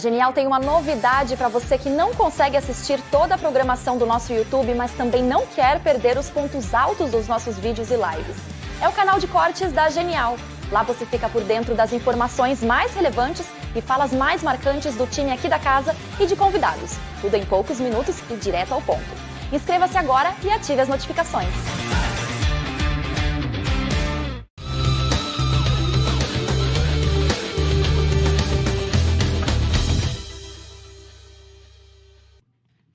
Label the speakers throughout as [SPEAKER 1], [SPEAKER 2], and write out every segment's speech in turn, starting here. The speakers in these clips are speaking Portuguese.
[SPEAKER 1] Genial tem uma novidade para você que não consegue assistir toda a programação do nosso YouTube, mas também não quer perder os pontos altos dos nossos vídeos e lives. É o canal de cortes da Genial. Lá você fica por dentro das informações mais relevantes e falas mais marcantes do time aqui da casa e de convidados. Tudo em poucos minutos e direto ao ponto. Inscreva-se agora e ative as notificações.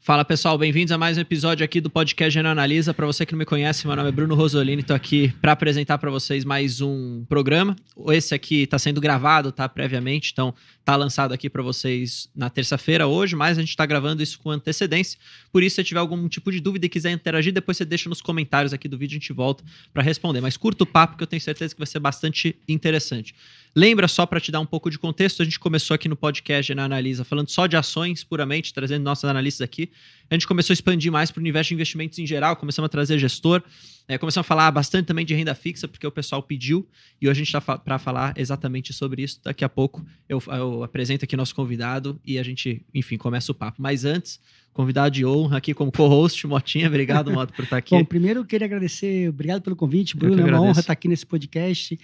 [SPEAKER 2] Fala pessoal, bem-vindos a mais um episódio aqui do podcast Genial Analisa. Para você que não me conhece, meu nome é Bruno Rosolini, estou aqui para apresentar para vocês mais um programa. Esse aqui está sendo gravado, tá, previamente, então está lançado aqui para vocês na terça-feira hoje, mas a gente está gravando isso com antecedência. Por isso, se tiver algum tipo de dúvida e quiser interagir, depois você deixa nos comentários aqui do vídeo, a gente volta para responder. Mas curta o papo que eu tenho certeza que vai ser bastante interessante. Lembra, só para te dar um pouco de contexto, a gente começou aqui no podcast Genial Analisa falando só de ações puramente, trazendo nossos analistas aqui. A gente começou a expandir mais para o universo de investimentos em geral, começamos a trazer gestor, começamos a falar bastante também de renda fixa, porque o pessoal pediu, e hoje a gente está para falar exatamente sobre isso. Daqui a pouco eu apresento aqui nosso convidado e a gente, enfim, começa o papo. Mas antes, convidado de honra aqui como co-host, Motinha. Obrigado, Moto, por estar aqui.
[SPEAKER 3] Bom, primeiro eu queria agradecer, obrigado pelo convite, Bruno, é uma honra estar aqui nesse podcast.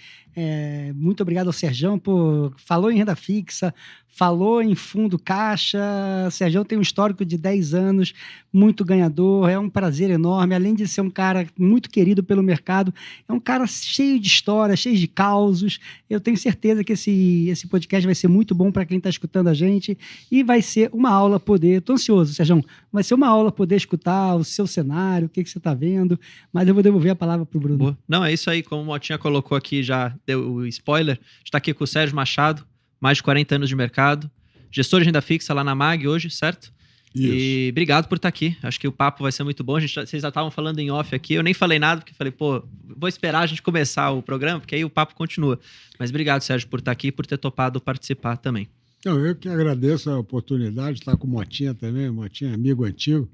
[SPEAKER 3] Muito obrigado ao Serjão por falou em renda fixa, falou em fundo caixa. O Serjão tem um histórico de 10 anos, muito ganhador, é um prazer enorme, além de ser um cara muito querido pelo mercado, é um cara cheio de história, cheio de causos. Eu tenho certeza que esse podcast vai ser muito bom para quem está escutando a gente e vai ser uma aula poder, estou ansioso, Serjão, vai ser uma aula poder escutar o seu cenário, o que você está vendo, mas eu vou devolver a palavra para o Bruno.
[SPEAKER 2] Boa. Não, é isso aí, como o Motinha colocou aqui, já deu o spoiler, a gente está aqui com o Sérgio Machado, mais de 40 anos de mercado, gestor de renda fixa lá na MAG hoje, certo? Isso. E obrigado por estar aqui, acho que o papo vai ser muito bom. Vocês já estavam falando em off aqui, eu nem falei nada, porque falei, vou esperar a gente começar o programa, porque aí o papo continua. Mas obrigado, Sérgio, por estar aqui e por ter topado participar também.
[SPEAKER 4] Eu que agradeço a oportunidade de estar com o Motinha também. O Motinha é amigo antigo,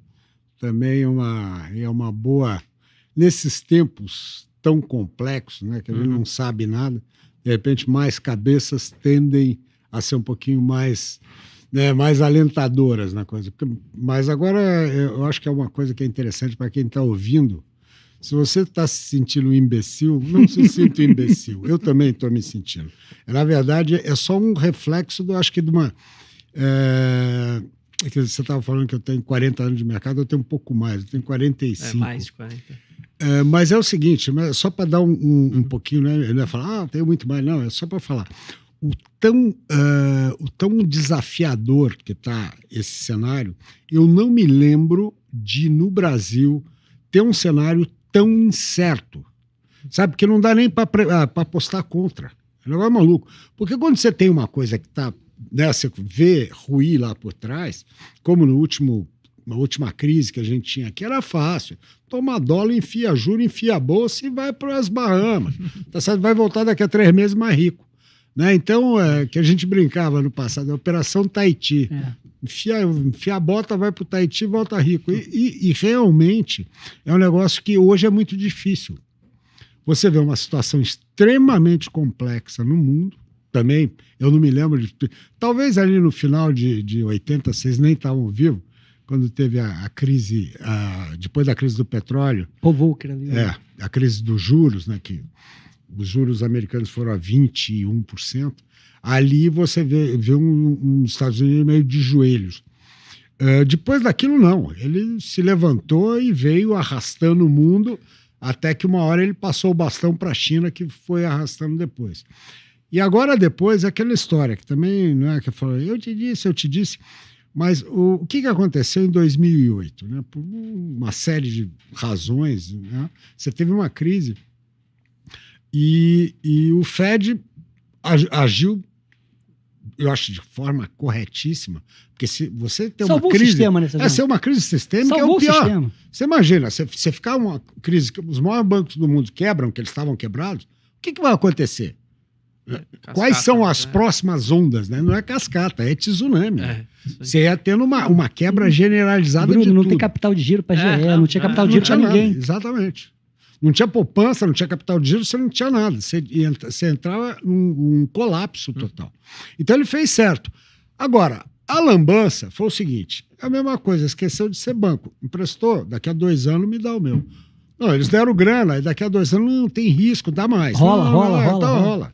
[SPEAKER 4] também é uma boa... Nesses tempos tão complexos, né, que a gente não sabe nada, de repente mais cabeças tendem a ser um pouquinho mais, mais alentadoras na coisa. Mas agora eu acho que é uma coisa que é interessante para quem está ouvindo. Se você está se sentindo um imbecil, não se sinta um imbecil. Eu também estou me sentindo. Na verdade, é só um reflexo, acho que de uma... que você estava falando que eu tenho 40 anos de mercado, eu tenho um pouco mais, eu tenho 45.
[SPEAKER 2] Mais de 40.
[SPEAKER 4] Mas é o seguinte, só para dar um pouquinho, né? Ele vai falar, tenho muito mais. Não, é só para falar. O tão desafiador que está esse cenário, eu não me lembro de, no Brasil, ter um cenário tão incerto. Sabe? Porque não dá nem para apostar contra. É um negócio maluco. Porque quando você tem uma coisa que está... você vê ruir lá por trás, como na última crise que a gente tinha aqui, era fácil. Toma dólar, enfia juro, enfia a bolsa e vai para as Bahamas. Tá certo? Vai voltar daqui a 3 meses mais rico. Né? Então, que a gente brincava no passado, a Operação Tahiti. Enfia a bota, vai para o Tahiti e volta rico. E realmente é um negócio que hoje é muito difícil. Você vê uma situação extremamente complexa no mundo. Também, eu não me lembro de... Talvez ali no final de 80, vocês nem estavam vivos, quando teve a crise, depois da crise do petróleo.
[SPEAKER 3] Volcker ali.
[SPEAKER 4] A crise dos juros, né, que os juros americanos foram a 21%. Ali você vê os Estados Unidos meio de joelhos. Depois daquilo, não. Ele se levantou e veio arrastando o mundo, até que uma hora ele passou o bastão para a China, que foi arrastando depois. E agora, depois, aquela história, que também não é que eu falei, eu te disse, mas o que aconteceu em 2008? Né? Por uma série de razões, né? Você teve uma crise e o Fed agiu, eu acho, de forma corretíssima, porque se você tem uma crise...
[SPEAKER 3] Sistema, né,
[SPEAKER 4] ser uma crise sistêmica é o pior. Sistema. Você imagina, você ficar uma crise que os maiores bancos do mundo quebram, que eles estavam quebrados, o que vai acontecer? Cascata, quais são as próximas ondas, né? Não é cascata, é tsunami. Você ia tendo uma quebra generalizada.
[SPEAKER 3] Bruno,
[SPEAKER 4] de
[SPEAKER 3] não
[SPEAKER 4] tudo.
[SPEAKER 3] Tem capital de giro para GE, não tinha capital de giro para ninguém.
[SPEAKER 4] Exatamente. Não tinha poupança, não tinha capital de giro, você não tinha nada. Você entrava num colapso total. Então ele fez certo. Agora, A lambança foi o seguinte, a mesma coisa, esqueceu de ser banco. Emprestou, daqui a 2 anos me dá o meu. Não, eles deram grana, e daqui a 2 anos não tem risco, dá mais. Rola.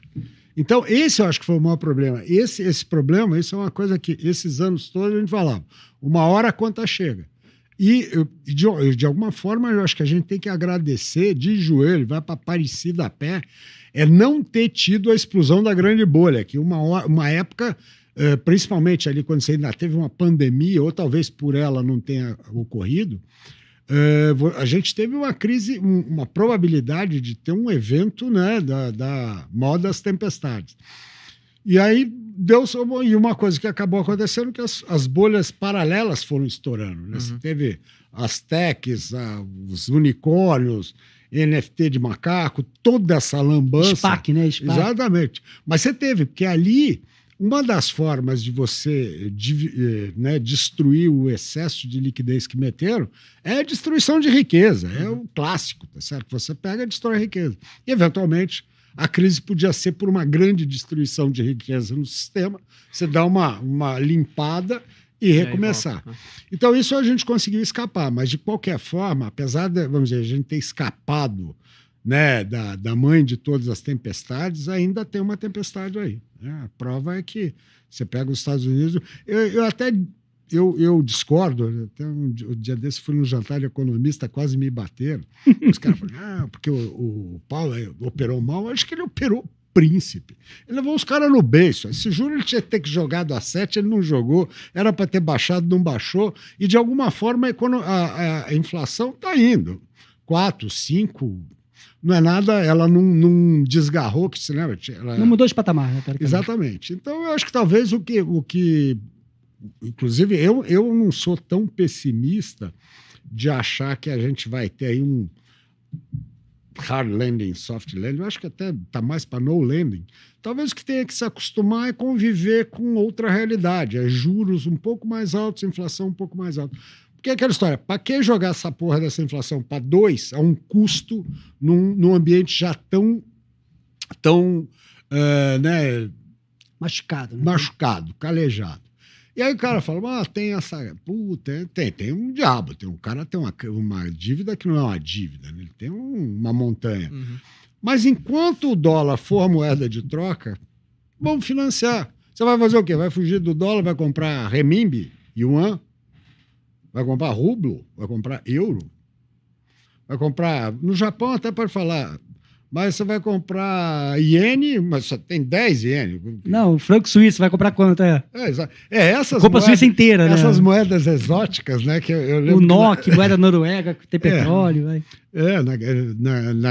[SPEAKER 4] Então, esse eu acho que foi o maior problema. Esse problema, isso é uma coisa que esses anos todos a gente falava. Uma hora a conta chega. E, de alguma forma, eu acho que a gente tem que agradecer de joelho, vai para Aparecida a pé, não ter tido a explosão da grande bolha, que uma época, principalmente ali quando você ainda teve uma pandemia, ou talvez por ela não tenha ocorrido, a gente teve uma crise, uma probabilidade de ter um evento, né, da maior das tempestades. E aí e uma coisa que acabou acontecendo que as bolhas paralelas foram estourando. Né? Você teve as techs, os unicórnios, NFT de macaco, toda essa lambança.
[SPEAKER 3] SPAC, né? SPAC.
[SPEAKER 4] Exatamente. Mas você teve, porque ali uma das formas de você destruir o excesso de liquidez que meteram é a destruição de riqueza. É o clássico, tá certo? Você pega e destrói a riqueza. E, eventualmente, a crise podia ser por uma grande destruição de riqueza no sistema, você dá uma limpada e recomeçar. Então, isso a gente conseguiu escapar, mas de qualquer forma, apesar de, vamos dizer, a gente ter escapado, né, da mãe de todas as tempestades, ainda tem uma tempestade aí. Né? A prova é que você pega os Estados Unidos... Eu discordo, até um dia desse fui num jantar de economista, quase me bateram. Os caras falaram, porque o Paulo operou mal, acho que ele operou príncipe. Ele levou os caras no beiço. Esse juro ele tinha que ter jogado a 7, ele não jogou, era para ter baixado, não baixou, e de alguma forma a inflação está indo. 4, 5... Não é nada, ela não desgarrou, que se lembra?
[SPEAKER 3] Não mudou de patamar, né?
[SPEAKER 4] Exatamente. Então, eu acho que talvez o que inclusive, eu não sou tão pessimista de achar que a gente vai ter aí um hard landing, soft landing. Eu acho que até está mais para no landing. Talvez o que tenha que se acostumar é conviver com outra realidade. É juros um pouco mais altos, inflação um pouco mais alta. Porque é aquela história, para que jogar essa porra dessa inflação para 2 a um custo num ambiente já tão machucado, calejado. E aí o cara fala, tem essa... Puta, tem um diabo, o cara tem uma dívida que não é uma dívida, né? Ele tem uma montanha. Mas enquanto o dólar for a moeda de troca, vamos financiar. Você vai fazer o quê? Vai fugir do dólar, vai comprar renminbi, yuan, vai comprar rublo, vai comprar euro, vai comprar... No Japão até pode falar... Mas você vai comprar iene, mas só tem 10 iene.
[SPEAKER 3] Não, franco suíço, vai comprar quanto?
[SPEAKER 4] Essas
[SPEAKER 3] compra suíça inteira, né?
[SPEAKER 4] Essas moedas exóticas, né? Que eu lembro
[SPEAKER 3] o NOK, moeda noruega, que tem petróleo. Vai.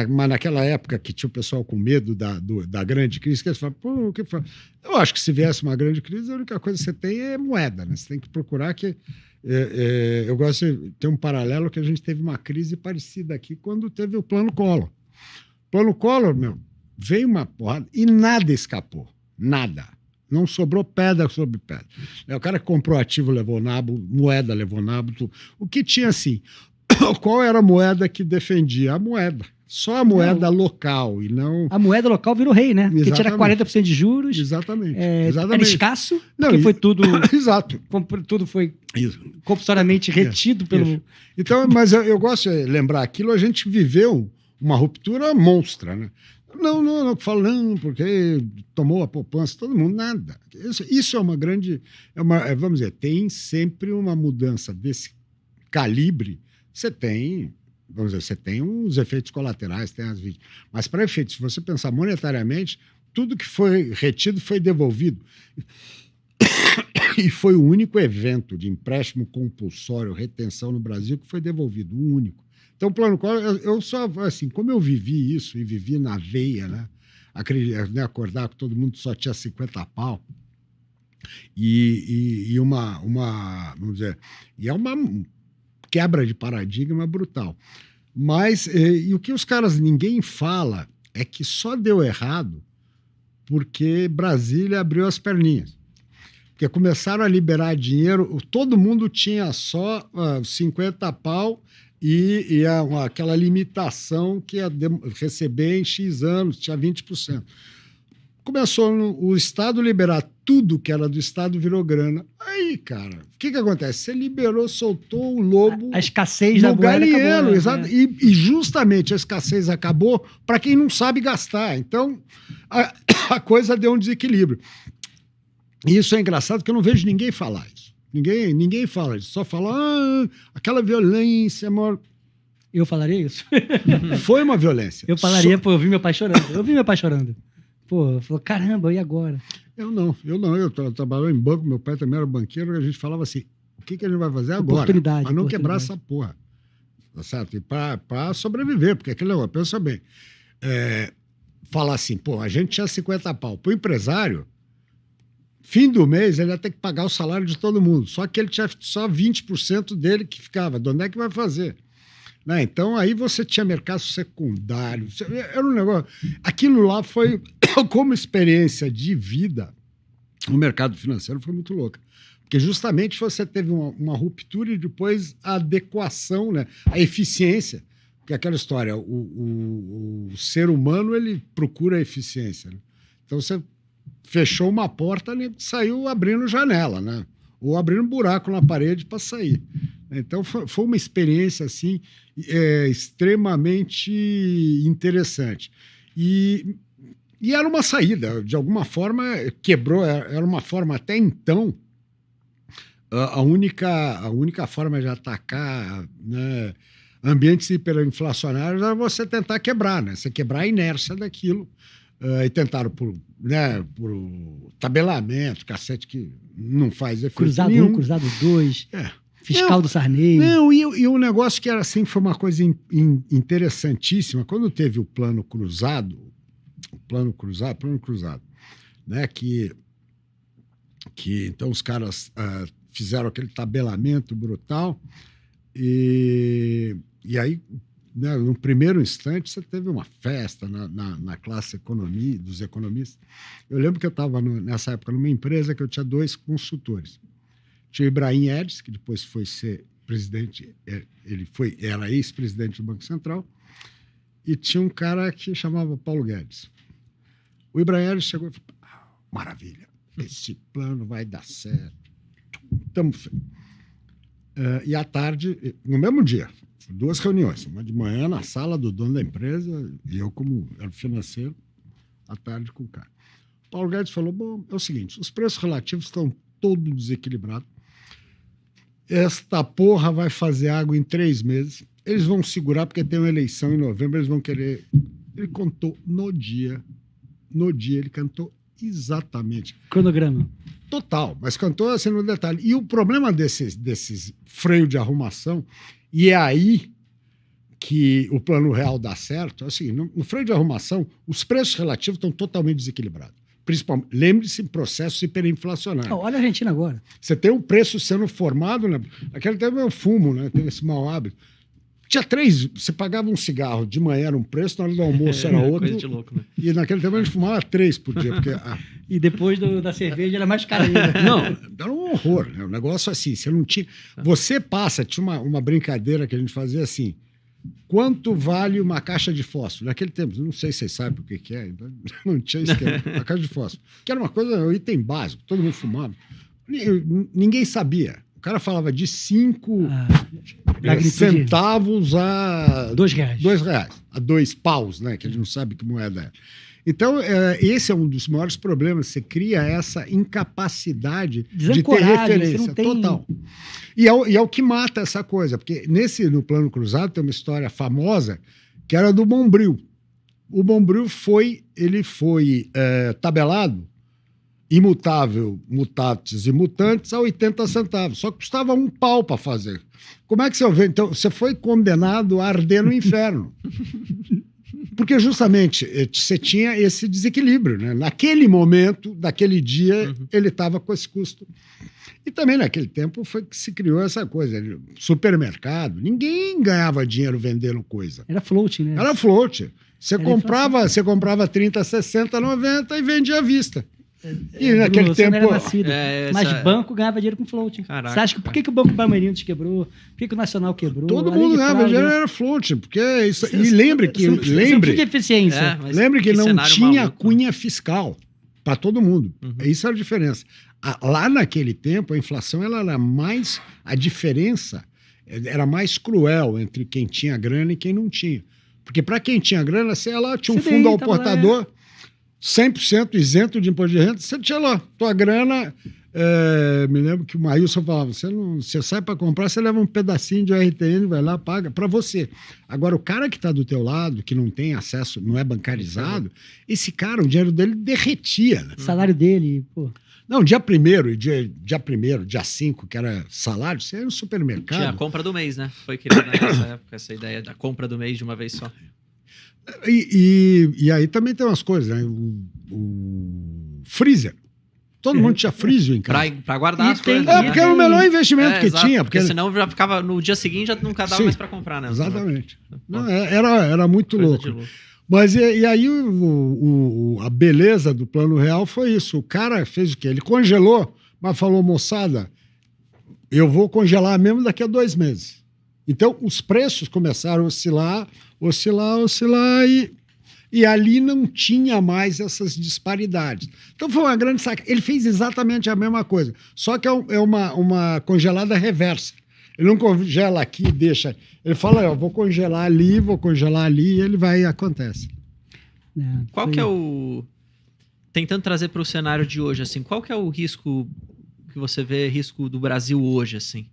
[SPEAKER 4] Mas naquela época que tinha o pessoal com medo da grande crise, que eles falavam, o que foi? Eu acho que se viesse uma grande crise, a única coisa que você tem é moeda, né? Você tem que procurar que... eu gosto de ter um paralelo que a gente teve uma crise parecida aqui quando teve o Plano Collor. Plano Collor, veio uma porrada e nada escapou. Nada. Não sobrou pedra sobre pedra. O cara que comprou ativo levou nabo, moeda levou nabo, tudo. O que tinha assim? Qual era a moeda que defendia? A moeda. Só a moeda local e não...
[SPEAKER 3] A moeda local virou rei, né? Porque tira 40% de juros.
[SPEAKER 4] Exatamente.
[SPEAKER 3] Era escasso, porque foi tudo...
[SPEAKER 4] Exato.
[SPEAKER 3] Tudo foi compulsoriamente retido pelo...
[SPEAKER 4] Isso. Então, mas eu gosto de lembrar aquilo, a gente viveu uma ruptura monstra, né? Não falando porque tomou a poupança, todo mundo, nada. Isso é uma grande... vamos dizer, tem sempre uma mudança desse calibre. Você tem uns efeitos colaterais, tem as vítimas. Mas para efeitos, se você pensar monetariamente, tudo que foi retido foi devolvido. E foi o único evento de empréstimo compulsório, retenção no Brasil que foi devolvido, o único. Então, o Plano Collor, eu só, assim, como eu vivi isso e vivi na veia, né? Acordar que todo mundo só tinha 50 pau e vamos dizer, e é uma quebra de paradigma brutal. Mas, e o que ninguém fala é que só deu errado porque Brasília abriu as perninhas. Porque começaram a liberar dinheiro, todo mundo tinha só 50 pau e aquela limitação que ia receber em X anos, tinha 20%. começou o Estado liberar tudo que era do Estado, virou grana. Aí, cara, o que acontece? Você liberou, soltou o lobo...
[SPEAKER 3] A escassez da moeda acabou,
[SPEAKER 4] exato. E justamente a escassez acabou para quem não sabe gastar. Então, a coisa deu um desequilíbrio. E isso é engraçado, porque eu não vejo ninguém falar isso. Ninguém fala isso. Só fala, aquela violência, amor...
[SPEAKER 3] Eu falaria isso?
[SPEAKER 4] Foi uma violência.
[SPEAKER 3] Eu falaria, pô, eu vi meu pai chorando. Pô, falou, caramba, e agora?
[SPEAKER 4] Eu não. Eu trabalhava em banco, meu pai também era banqueiro, e a gente falava assim, o que a gente vai fazer agora? Para não quebrar essa porra. Tá certo? E para sobreviver, porque aquele negócio, pensa bem, falar assim, pô, a gente tinha 50 pau. Pro empresário, fim do mês, ele ia ter que pagar o salário de todo mundo. Só que ele tinha só 20% dele que ficava. De onde é que vai fazer? Né? Então, aí você tinha mercado secundário. Era um negócio... Aquilo lá foi, como experiência de vida, o mercado financeiro foi muito louco. Porque justamente você teve uma ruptura e depois a adequação, né? A eficiência. Porque aquela história, o ser humano, ele procura a eficiência. Né? Então, você fechou uma porta e saiu abrindo janela, né? Ou abrindo um buraco na parede para sair. Então, foi uma experiência assim, extremamente interessante. E era uma saída, de alguma forma, quebrou, era uma forma até então, a única forma de atacar, né, ambientes hiperinflacionários era você tentar quebrar, né? Você quebrar a inércia daquilo. E tentaram por tabelamento, cacete que não faz efeito
[SPEAKER 3] Cruzado
[SPEAKER 4] nenhum.
[SPEAKER 3] 1, Cruzado 2, fiscal do Sarney.
[SPEAKER 4] Não, e um negócio que era assim, foi uma coisa interessantíssima. Quando teve o plano cruzado, né, que então os caras fizeram aquele tabelamento brutal e aí, né, no primeiro instante, você teve uma festa na classe economia, dos economistas. Eu lembro que eu estava, nessa época, numa empresa que eu tinha 2 consultores. Tinha o Ibrahim Edes, que depois foi ser presidente, era ex-presidente do Banco Central, e tinha um cara que chamava Paulo Guedes. O Ibrahim Edes chegou e falou, maravilha, esse plano vai dar certo. E à tarde, no mesmo dia, 2 reuniões, uma de manhã na sala do dono da empresa e eu como era financeiro, à tarde com o cara. Paulo Guedes falou, bom, é o seguinte, os preços relativos estão todos desequilibrados, esta porra vai fazer água em 3 meses, eles vão segurar porque tem uma eleição em novembro, eles vão querer... Ele contou no dia ele cantou exatamente.
[SPEAKER 3] Cronograma.
[SPEAKER 4] Total, mas cantou assim no detalhe. E o problema desses freio de arrumação, e é aí que o plano real dá certo, é o seguinte, no freio de arrumação, os preços relativos estão totalmente desequilibrados. Principalmente, lembre-se, processos hiperinflacionários.
[SPEAKER 3] Olha a Argentina agora.
[SPEAKER 4] Você tem um preço sendo formado, né? Naquele tempo eu fumo, né? Tem esse mau hábito. Tinha 3, você pagava um cigarro, de manhã era um preço, na hora do almoço era outro.
[SPEAKER 2] Coisa de louco, né?
[SPEAKER 4] E naquele tempo a gente fumava 3 por dia. Porque,
[SPEAKER 3] e depois da cerveja era mais caro ainda.
[SPEAKER 4] Não, era um horror. Né? Um negócio assim, você não tinha... Você passa, tinha uma brincadeira que a gente fazia assim, quanto vale uma caixa de fósforo? Naquele tempo, não sei se vocês sabem o que é, não tinha esquema. A caixa de fósforo. Que era uma coisa, um item básico, todo mundo fumava. Ninguém sabia. O cara falava de 5 centavos a...
[SPEAKER 3] R$2.
[SPEAKER 4] A 2 paus, né? Que a gente não sabe que moeda é. Então, esse é um dos maiores problemas. Você cria essa incapacidade de ter referência total. E é o que mata essa coisa. Porque no plano cruzado tem uma história famosa que era do Bombril. O Bombril foi tabelado imutável, mutatis e mutantes a 80 centavos. Só que custava £1 para fazer. Como é que você vê? Então, você foi condenado a arder no inferno. Porque justamente você tinha esse desequilíbrio. Né? Naquele momento, daquele dia, ele estava com esse custo. E também naquele tempo foi que se criou essa coisa. Supermercado, ninguém ganhava dinheiro vendendo coisa.
[SPEAKER 3] Era float, né?
[SPEAKER 4] Era float. Você comprava 30, 60, 90 e vendia à vista. E naquele tempo...
[SPEAKER 3] Mas banco ganhava dinheiro com float.
[SPEAKER 2] Caraca,
[SPEAKER 3] você acha por que o Banco Bameirinhos quebrou? Por que o Nacional quebrou?
[SPEAKER 4] Todo mundo ganhava dinheiro, era float. Porque isso, e lembre que...
[SPEAKER 3] de eficiência.
[SPEAKER 4] Lembre que não tinha cunha fiscal. para todo mundo. Isso era a diferença. Lá naquele tempo, a inflação ela era mais... A diferença era mais cruel entre quem tinha grana e quem não tinha. Porque para quem tinha grana, você ia lá, tinha um fundo aportador, 100% isento de imposto de renda, você tinha lá, tua grana... me lembro que o Maílson falava, você sai para comprar, você leva um pedacinho de RTN, vai lá, paga para você. Agora, o cara que está do teu lado, que não tem acesso, não é bancarizado, esse cara, o dinheiro dele derretia. Né?
[SPEAKER 3] O salário dele, pô...
[SPEAKER 4] Não, dia 1º, dia 5, que era salário, você ia no supermercado.
[SPEAKER 2] Tinha a compra do mês, né? Foi criada nessa época essa ideia da compra do mês de uma vez só.
[SPEAKER 4] E aí também tem umas coisas, né? O freezer. Todo mundo tinha freezer em casa.
[SPEAKER 2] Pra guardar as coisas.
[SPEAKER 4] Porque era o melhor investimento que
[SPEAKER 2] exato,
[SPEAKER 4] tinha.
[SPEAKER 2] Porque senão já ficava, no dia seguinte já nunca dava mais pra comprar, né?
[SPEAKER 4] Exatamente. Não, era muito louco. Mas e aí a beleza do Plano Real foi isso. O cara fez o quê? Ele congelou, mas falou, moçada, eu vou congelar mesmo daqui a 2 meses. Então, os preços começaram a oscilar, e ali não tinha mais essas disparidades. Então, foi uma grande sacada. Ele fez exatamente a mesma coisa, só que é uma congelada reversa. Ele não congela aqui e deixa. Ele fala, eu vou congelar ali, e ele vai e acontece.
[SPEAKER 2] Qual que é o... Tentando trazer para o cenário de hoje, assim, qual que é o risco que você vê, risco do Brasil hoje, assim?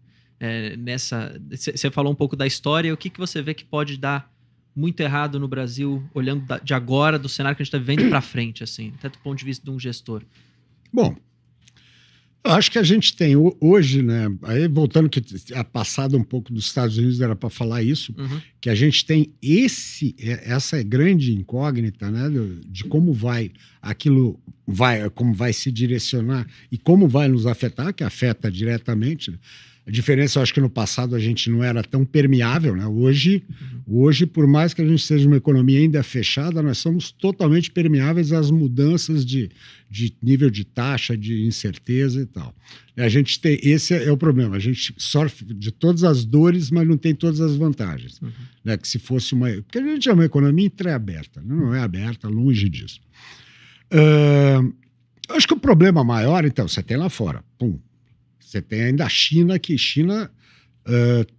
[SPEAKER 2] Você falou um pouco da história, o que você vê que pode dar muito errado no Brasil, olhando de agora, do cenário que a gente está vivendo para frente, assim, até do ponto de vista de um gestor?
[SPEAKER 4] Bom, eu acho que a gente tem hoje, né? Aí voltando que a passada um pouco dos Estados Unidos era para falar isso, que a gente tem essa grande incógnita, né? De como como vai se direcionar e como vai nos afetar, que afeta diretamente. Né? A diferença, eu acho que no passado a gente não era tão permeável, né? Hoje, por mais que a gente seja uma economia ainda fechada, nós somos totalmente permeáveis às mudanças de nível de taxa, de incerteza e tal. Esse é o problema, a gente sofre de todas as dores, mas não tem todas as vantagens. Né? Que se fosse porque a gente é uma economia entreaberta, não é aberta, longe disso. Eu acho que o problema maior, então, você tem lá fora, você tem ainda a China, que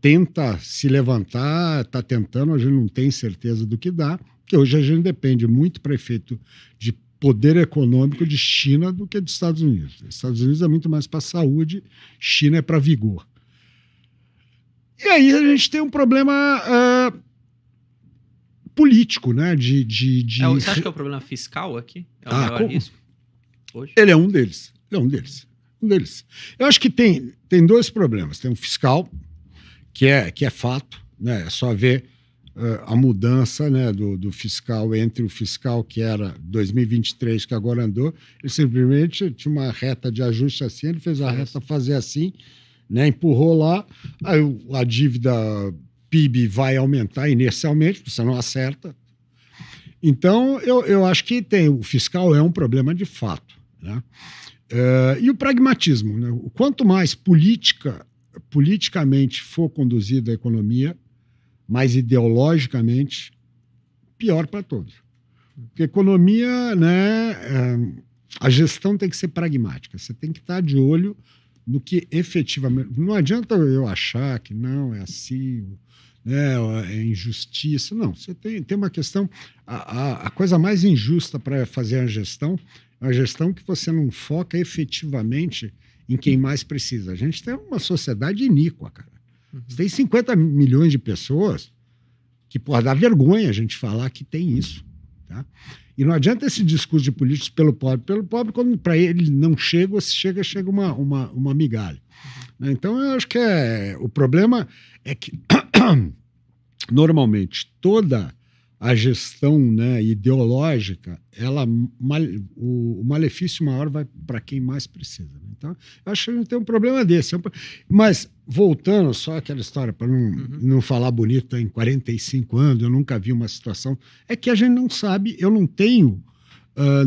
[SPEAKER 4] tenta se levantar, está tentando, a gente não tem certeza do que dá, porque hoje a gente depende muito para efeito de poder econômico de China do que dos Estados Unidos. Estados Unidos é muito mais para saúde, China é para vigor. E aí a gente tem um problema político, né?
[SPEAKER 2] Você acha que é o problema fiscal aqui? É o maior risco hoje?
[SPEAKER 4] Ele é um deles. Eu acho que tem 2 problemas. Tem um fiscal, que é fato, né? É só ver a mudança, né, do fiscal entre o fiscal que era 2023, que agora andou. Ele simplesmente tinha uma reta de ajuste assim, ele fez a reta fazer assim, né, empurrou lá, aí a dívida PIB vai aumentar inercialmente, você não acerta. Então, eu acho que o fiscal é um problema de fato, né? E o pragmatismo, né? Quanto mais politicamente for conduzida a economia, mais ideologicamente, pior para todos. Porque economia, né, a gestão tem que ser pragmática, você tem que estar de olho no que efetivamente... Não adianta eu achar que não, é assim, né, é injustiça. Não, você tem uma questão... A coisa mais injusta para fazer a gestão é uma gestão que você não foca efetivamente em quem mais precisa. A gente tem uma sociedade iníqua, cara. Você tem 50 milhões de pessoas que, dá vergonha a gente falar que tem isso. Tá? E não adianta esse discurso de políticos pelo pobre. Pelo pobre, quando para ele não chega, chega uma migalha. Então, eu acho que o problema é que, normalmente, toda a gestão, né, ideológica, o malefício maior vai para quem mais precisa. Então, eu acho que a gente tem um problema desse. Mas, voltando só àquela história, para não falar bonito, em 45 anos, eu nunca vi uma situação, é que a gente não sabe, eu não tenho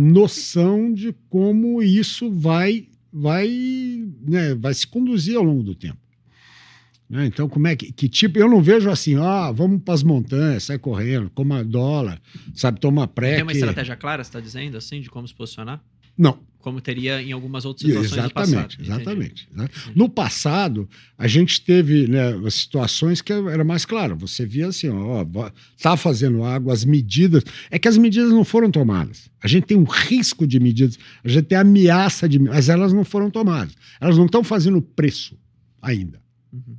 [SPEAKER 4] noção de como isso vai se conduzir ao longo do tempo. Então, como é que tipo... Eu não vejo assim, vamos para as montanhas, sai correndo, coma dólar, sabe, toma pré.
[SPEAKER 2] Tem uma estratégia clara, você está dizendo, assim, de como se posicionar?
[SPEAKER 4] Não.
[SPEAKER 2] Como teria em algumas outras situações do passado.
[SPEAKER 4] Exatamente. Né? No passado, a gente teve, né, situações que era mais claro. Você via assim, tá fazendo água, as medidas... É que as medidas não foram tomadas. A gente tem um risco de medidas, a gente tem ameaça de... Mas elas não foram tomadas. Elas não estão fazendo preço ainda.
[SPEAKER 2] Uhum.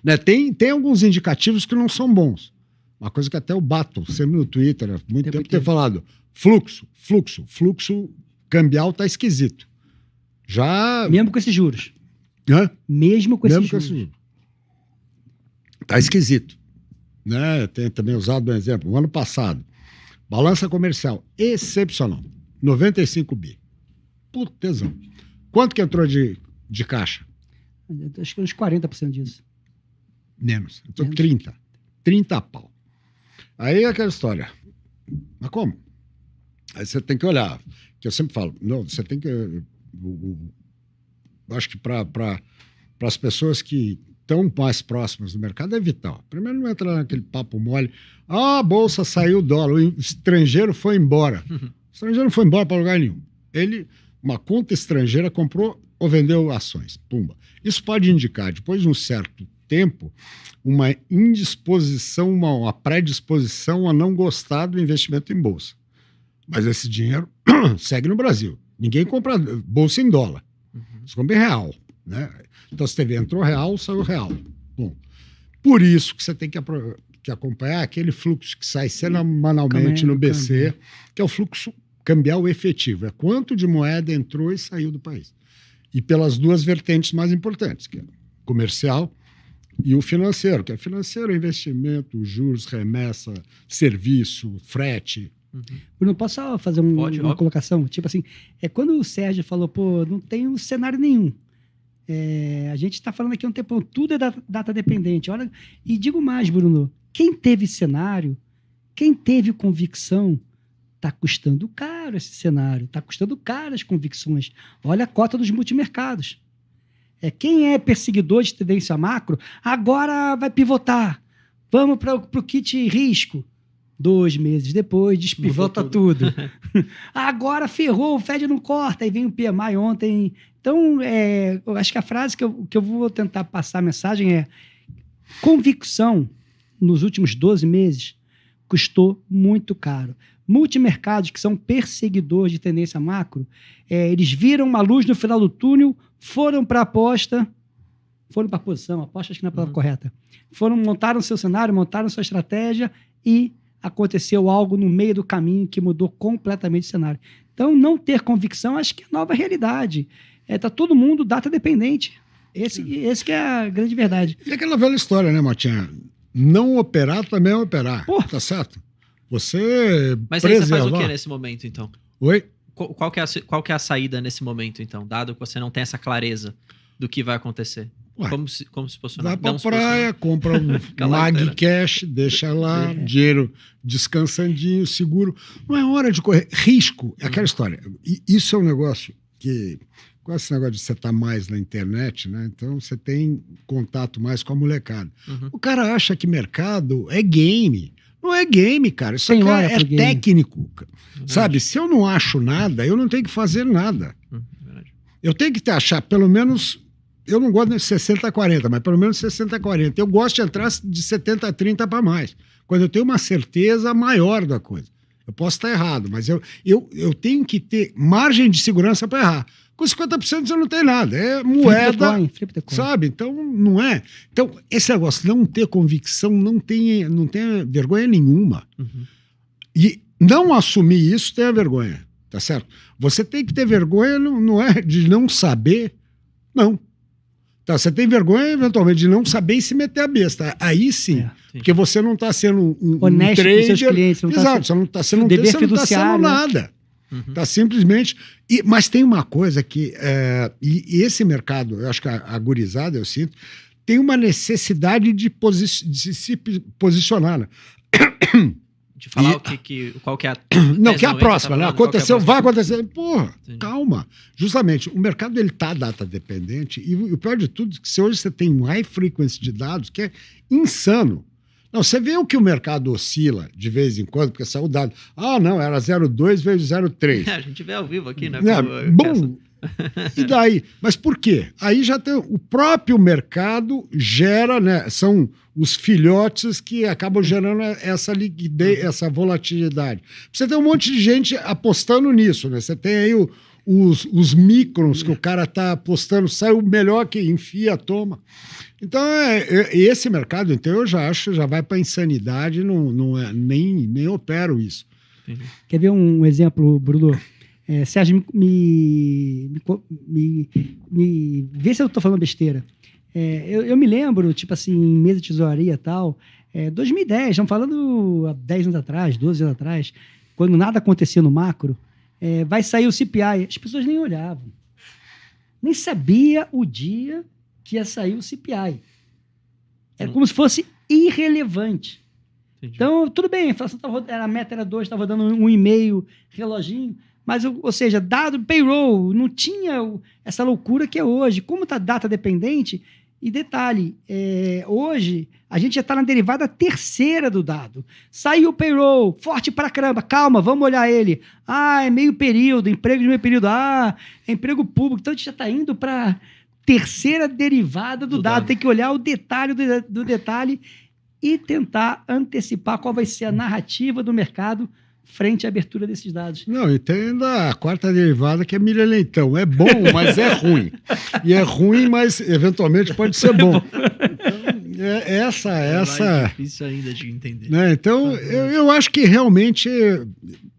[SPEAKER 4] Né? Tem alguns indicativos que não são bons. Uma coisa que até o Bato, sempre no Twitter, há muito tempo, tem falado. Fluxo cambial está esquisito. Já...
[SPEAKER 3] Mesmo com esses juros.
[SPEAKER 4] Hã?
[SPEAKER 3] Mesmo com esses juros.
[SPEAKER 4] Está esquisito. Né? Tem também usado um exemplo. O ano passado, balança comercial excepcional. 95 bi. Puta tesão. Quanto que entrou de caixa?
[SPEAKER 3] Acho que uns 40% disso.
[SPEAKER 4] Menos. Entrou 30. 30 pau. Aí é aquela história. Mas como? Aí você tem que olhar... que eu sempre falo, não, você tem que... Eu acho que para as pessoas que estão mais próximas do mercado é vital. Primeiro, não entrar naquele papo mole. A bolsa saiu, dólar, o estrangeiro foi embora. O estrangeiro não foi embora para lugar nenhum. Uma conta estrangeira comprou ou vendeu ações. Pumba. Isso pode indicar, depois de um certo tempo, uma indisposição, uma predisposição a não gostar do investimento em bolsa. Mas esse dinheiro segue no Brasil. Ninguém compra bolsa em dólar. Você compra em real. Né? Então, você entrou real, saiu real. Bom, por isso que você tem que acompanhar aquele fluxo que sai semanalmente no BC, que é o fluxo cambial efetivo. É quanto de moeda entrou e saiu do país. E pelas duas vertentes mais importantes, que é o comercial e o financeiro. Que é financeiro, investimento, juros, remessa, serviço, frete.
[SPEAKER 3] Bruno, posso só fazer uma colocação? Tipo assim, quando o Sérgio falou, não tem um cenário nenhum. A gente está falando aqui há um tempo, tudo é data dependente. Olha, e digo mais, Bruno, quem teve cenário, quem teve convicção, está custando caro esse cenário, está custando caro as convicções. Olha a cota dos multimercados. Quem é perseguidor de tendência macro, agora vai pivotar. Vamos para o kit risco. 2 meses depois, despivota tudo. Agora ferrou, o Fed não corta, aí vem o PMI ontem. Então, eu acho que a frase que eu vou tentar passar a mensagem é: convicção, nos últimos 12 meses, custou muito caro. Multimercados, que são perseguidores de tendência macro, eles viram uma luz no final do túnel, foram para a aposta, foram para a posição, aposta acho que não é a palavra correta, montaram seu cenário, montaram sua estratégia e aconteceu algo no meio do caminho que mudou completamente o cenário. Então, não ter convicção, acho que é nova realidade. Está todo mundo data dependente. Esse que é a grande verdade.
[SPEAKER 4] E aquela velha história, né, Matinha? Não operar também é operar.
[SPEAKER 3] Pô.
[SPEAKER 4] Tá certo? Você
[SPEAKER 2] Mas aí você faz o que nesse momento, então?
[SPEAKER 4] Oi?
[SPEAKER 2] Qual que é a saída nesse momento, então? Dado que você não tem essa clareza do que vai acontecer. Como se posicionar?
[SPEAKER 4] Vai pra praia, compra um Mag Cash, deixa lá, dinheiro descansandinho, seguro. Não é hora de correr. Risco, é aquela história. E isso é um negócio que... Com esse negócio de você estar mais na internet, né? Então você tem contato mais com a molecada. O cara acha que mercado é game. Não é game, cara. Isso aqui é técnico. Sabe? Se eu não acho nada, eu não tenho que fazer nada. Eu tenho que achar pelo menos... Eu não gosto de 60-40, mas pelo menos 60-40. Eu gosto de entrar de 70-30 para mais. Quando eu tenho uma certeza maior da coisa. Eu posso estar errado, mas eu tenho que ter margem de segurança para errar. Com 50% você não tem nada. É moeda,
[SPEAKER 3] flip the coin.
[SPEAKER 4] Sabe? Então, não é. Então, esse negócio de não ter convicção, não tem vergonha nenhuma. E não assumir isso tem a vergonha, tá certo? Você tem que ter vergonha, não é de não saber, não. Tá, você tem vergonha, eventualmente, de não saber e se meter a besta. Aí sim, porque você não está sendo um
[SPEAKER 3] honesto
[SPEAKER 4] trader.
[SPEAKER 3] Com seus clientes.
[SPEAKER 4] Você não está sendo nada. Tá simplesmente... Mas tem uma coisa que... E esse mercado, eu acho que a gurizada, eu sinto, tem uma necessidade de se posicionar, né?
[SPEAKER 2] De falar qual que é a...
[SPEAKER 4] Não, que é a próxima, né? Aconteceu, vai acontecer. Porra, calma. Justamente, o mercado ele tá data dependente e o pior de tudo é que hoje você tem um high frequency de dados que é insano. Não, você vê o que o mercado oscila de vez em quando, porque saiu o dado. Ah, não, era 0,2 vezes 0,3.
[SPEAKER 2] A gente vê ao vivo aqui, né?
[SPEAKER 4] Bom, e daí? Mas por quê? Aí já tem o próprio mercado gera, né? São os filhotes que acabam gerando essa liquidez, essa volatilidade. Você tem um monte de gente apostando nisso, né? Você tem aí os microns que o cara está apostando, sai o melhor que enfia, toma. Então, esse mercado, então, eu já acho que já vai para a insanidade, nem opero isso.
[SPEAKER 3] Quer ver um exemplo, Bruno? Sérgio, me vê se eu estou falando besteira. Eu me lembro, tipo assim, em mesa de tesouraria e tal, 2010, estamos falando há 10 anos atrás, 12 anos atrás, quando nada acontecia no macro, vai sair o CPI. As pessoas nem olhavam. Nem sabia o dia que ia sair o CPI. Era como se fosse irrelevante. Entendi. Então, tudo bem, a inflação a meta era 2, estava dando 1,5 reloginho, mas, ou seja, dado payroll, não tinha essa loucura que é hoje. Como está data dependente, e detalhe, hoje a gente já está na derivada terceira do dado. Saiu o payroll, forte pra caramba, calma, vamos olhar ele. É meio período, emprego de meio período, é emprego público. Então a gente já está indo para terceira derivada do dado. Tem que olhar o detalhe do detalhe e tentar antecipar qual vai ser a narrativa do mercado frente à abertura desses dados.
[SPEAKER 4] Não, e tem ainda a quarta derivada, que é milho leitão. É bom, mas é ruim. E é ruim, mas eventualmente pode ser bom. Então, essa...
[SPEAKER 2] É difícil ainda de entender.
[SPEAKER 4] Né? Então, eu acho que realmente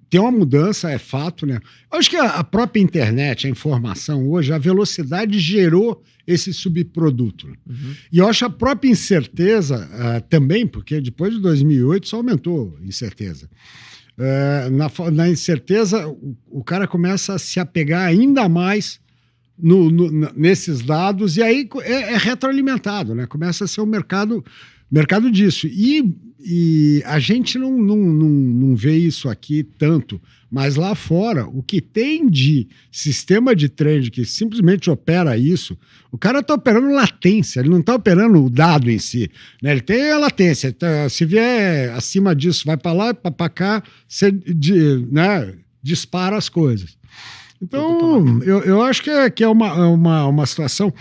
[SPEAKER 4] tem uma mudança, é fato, né? Eu acho que a própria internet, a informação hoje, a velocidade gerou esse subproduto. Uhum. E eu acho a própria incerteza também, porque depois de 2008 só aumentou a incerteza. Na incerteza, o cara começa a se apegar ainda mais nesses dados, e aí é retroalimentado, né? Começa a ser um mercado disso. E a gente não vê isso aqui tanto, mas lá fora, o que tem de sistema de trade que simplesmente opera isso, o cara está operando latência, ele não está operando o dado em si, né? Ele tem a latência, se vier acima disso, vai para lá, para cá, você dispara as coisas. Então, eu acho que é uma situação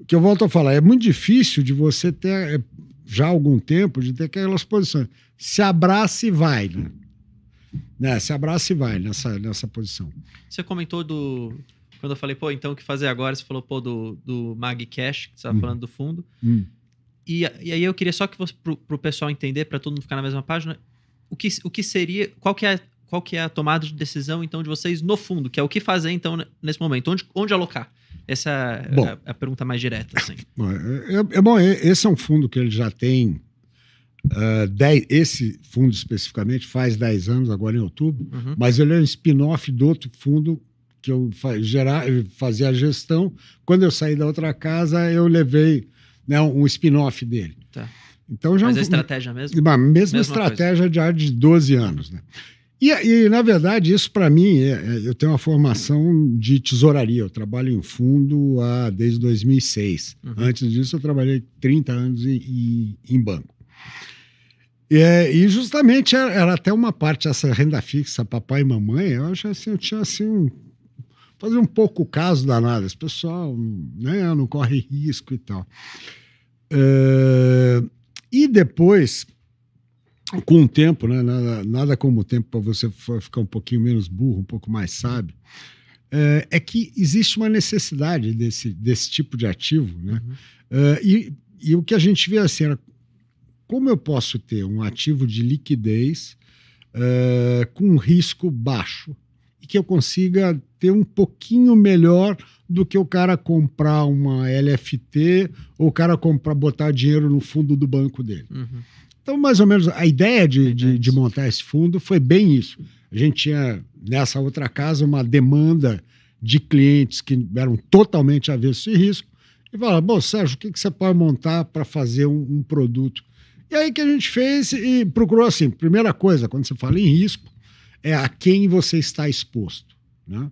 [SPEAKER 4] que eu volto a falar, é muito difícil de você ter, já há algum tempo, de ter aquelas posições. Se abraça e vai, né? Se abraça e vai nessa posição.
[SPEAKER 2] Você comentou quando eu falei, então o que fazer agora? Você falou, do Mag Cash, que você estava falando do fundo. E aí eu queria só que você, pro pessoal entender, para todo mundo ficar na mesma página, o que seria, qual que é a tomada de decisão, então, de vocês no fundo, que é o que fazer, então, nesse momento? Onde alocar? Essa é a pergunta mais direta, assim.
[SPEAKER 4] Esse é um fundo que ele já tem, esse fundo especificamente faz 10 anos, agora em outubro, mas ele é um spin-off do outro fundo que eu fazia a gestão. Quando eu saí da outra casa, eu levei, né, um spin-off dele. Tá. Então,
[SPEAKER 2] mas a estratégia mesmo?
[SPEAKER 4] A mesma estratégia de 12 anos, né? E, na verdade, isso para mim, eu tenho uma formação de tesouraria, eu trabalho em fundo desde 2006. Antes disso, eu trabalhei 30 anos em banco. E justamente era até uma parte, essa renda fixa, papai e mamãe, eu acho assim, eu tinha assim, fazer um pouco caso danado, esse pessoal, né, não corre risco e tal. E depois, com o tempo, né, nada como o tempo para você ficar um pouquinho menos burro, um pouco mais sábio, é que existe uma necessidade desse tipo de ativo, né? E o que a gente vê assim, era como eu posso ter um ativo de liquidez com risco baixo e que eu consiga ter um pouquinho melhor do que o cara comprar uma LFT ou o cara botar dinheiro no fundo do banco dele. Então, mais ou menos, a ideia de montar esse fundo foi bem isso. A gente tinha, nessa outra casa, uma demanda de clientes que eram totalmente avessos a risco e falaram, bom, Sérgio, o que você pode montar para fazer um produto? E aí que a gente fez e procurou assim, primeira coisa, quando você fala em risco, é a quem você está exposto, né?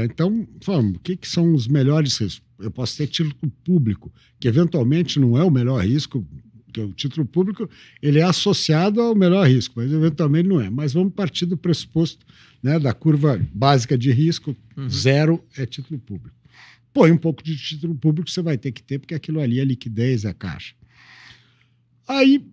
[SPEAKER 4] Então, falamos, o que são os melhores riscos? Eu posso ter título público, que eventualmente não é o melhor risco, porque o título público ele é associado ao melhor risco, mas eventualmente não é. Mas vamos partir do pressuposto, né, da curva básica de risco, zero é título público. Põe um pouco de título público, você vai ter que ter, porque aquilo ali é liquidez, é caixa. Aí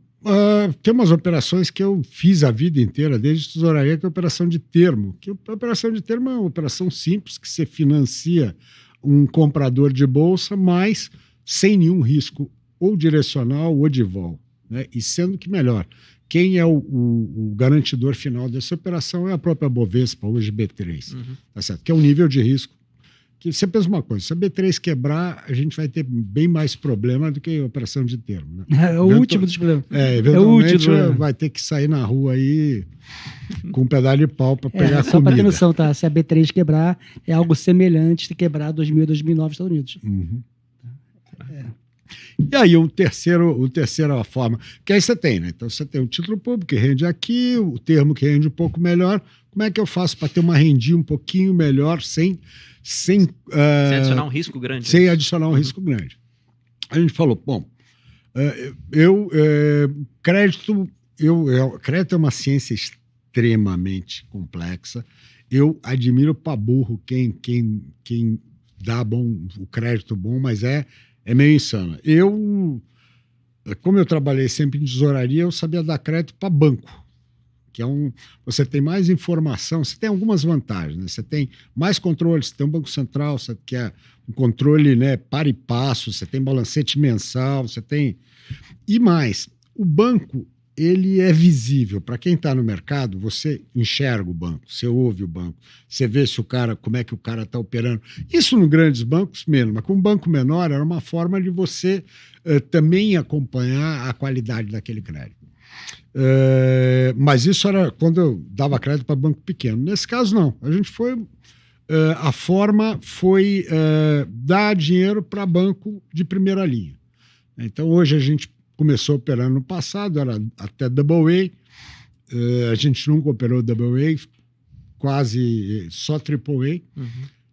[SPEAKER 4] tem umas operações que eu fiz a vida inteira, desde tesouraria, que é a operação de termo. Que a operação de termo é uma operação simples, que você financia um comprador de bolsa, mas sem nenhum risco ou direcional ou de vol, né? E sendo que melhor, quem é o garantidor final dessa operação é a própria Bovespa, hoje B3, tá certo? Que é um nível de risco que você pensa uma coisa, se a B3 quebrar, a gente vai ter bem mais problema do que a operação de termo, né?
[SPEAKER 3] É o último dos problemas.
[SPEAKER 4] Eventualmente vai ter que sair na rua aí com um pedaço de pau para pegar
[SPEAKER 3] só
[SPEAKER 4] comida.
[SPEAKER 3] para ter noção, tá? Se a B3 quebrar, é algo semelhante de quebrar 2000 e 2009 nos Estados Unidos.
[SPEAKER 4] E aí o terceira forma, que aí você tem, né? Então você tem o título público que rende aqui, o termo que rende um pouco melhor. Como é que eu faço para ter uma rendia um pouquinho melhor sem
[SPEAKER 2] adicionar um risco grande?
[SPEAKER 4] Sem adicionar um risco grande. A gente falou, bom, crédito é uma ciência extremamente complexa. Eu admiro para burro quem dá o crédito bom, mas é meio insano. Como eu trabalhei sempre em tesouraria, eu sabia dar crédito para banco, que você tem mais informação, você tem algumas vantagens, né? Você tem mais controle, você tem um banco central, você quer um controle, né, para e passo, você tem balancete mensal, você tem... E mais, o banco, ele é visível. Para quem está no mercado, você enxerga o banco, você ouve o banco, você vê como é que o cara está operando. Isso nos grandes bancos menos, mas com um banco menor era uma forma de você também acompanhar a qualidade daquele crédito. Mas isso era quando eu dava crédito para banco pequeno. Nesse caso, não. A forma foi dar dinheiro para banco de primeira linha. Então, hoje a gente começou operando no passado, era até AA. A gente nunca operou AA, quase só AAA.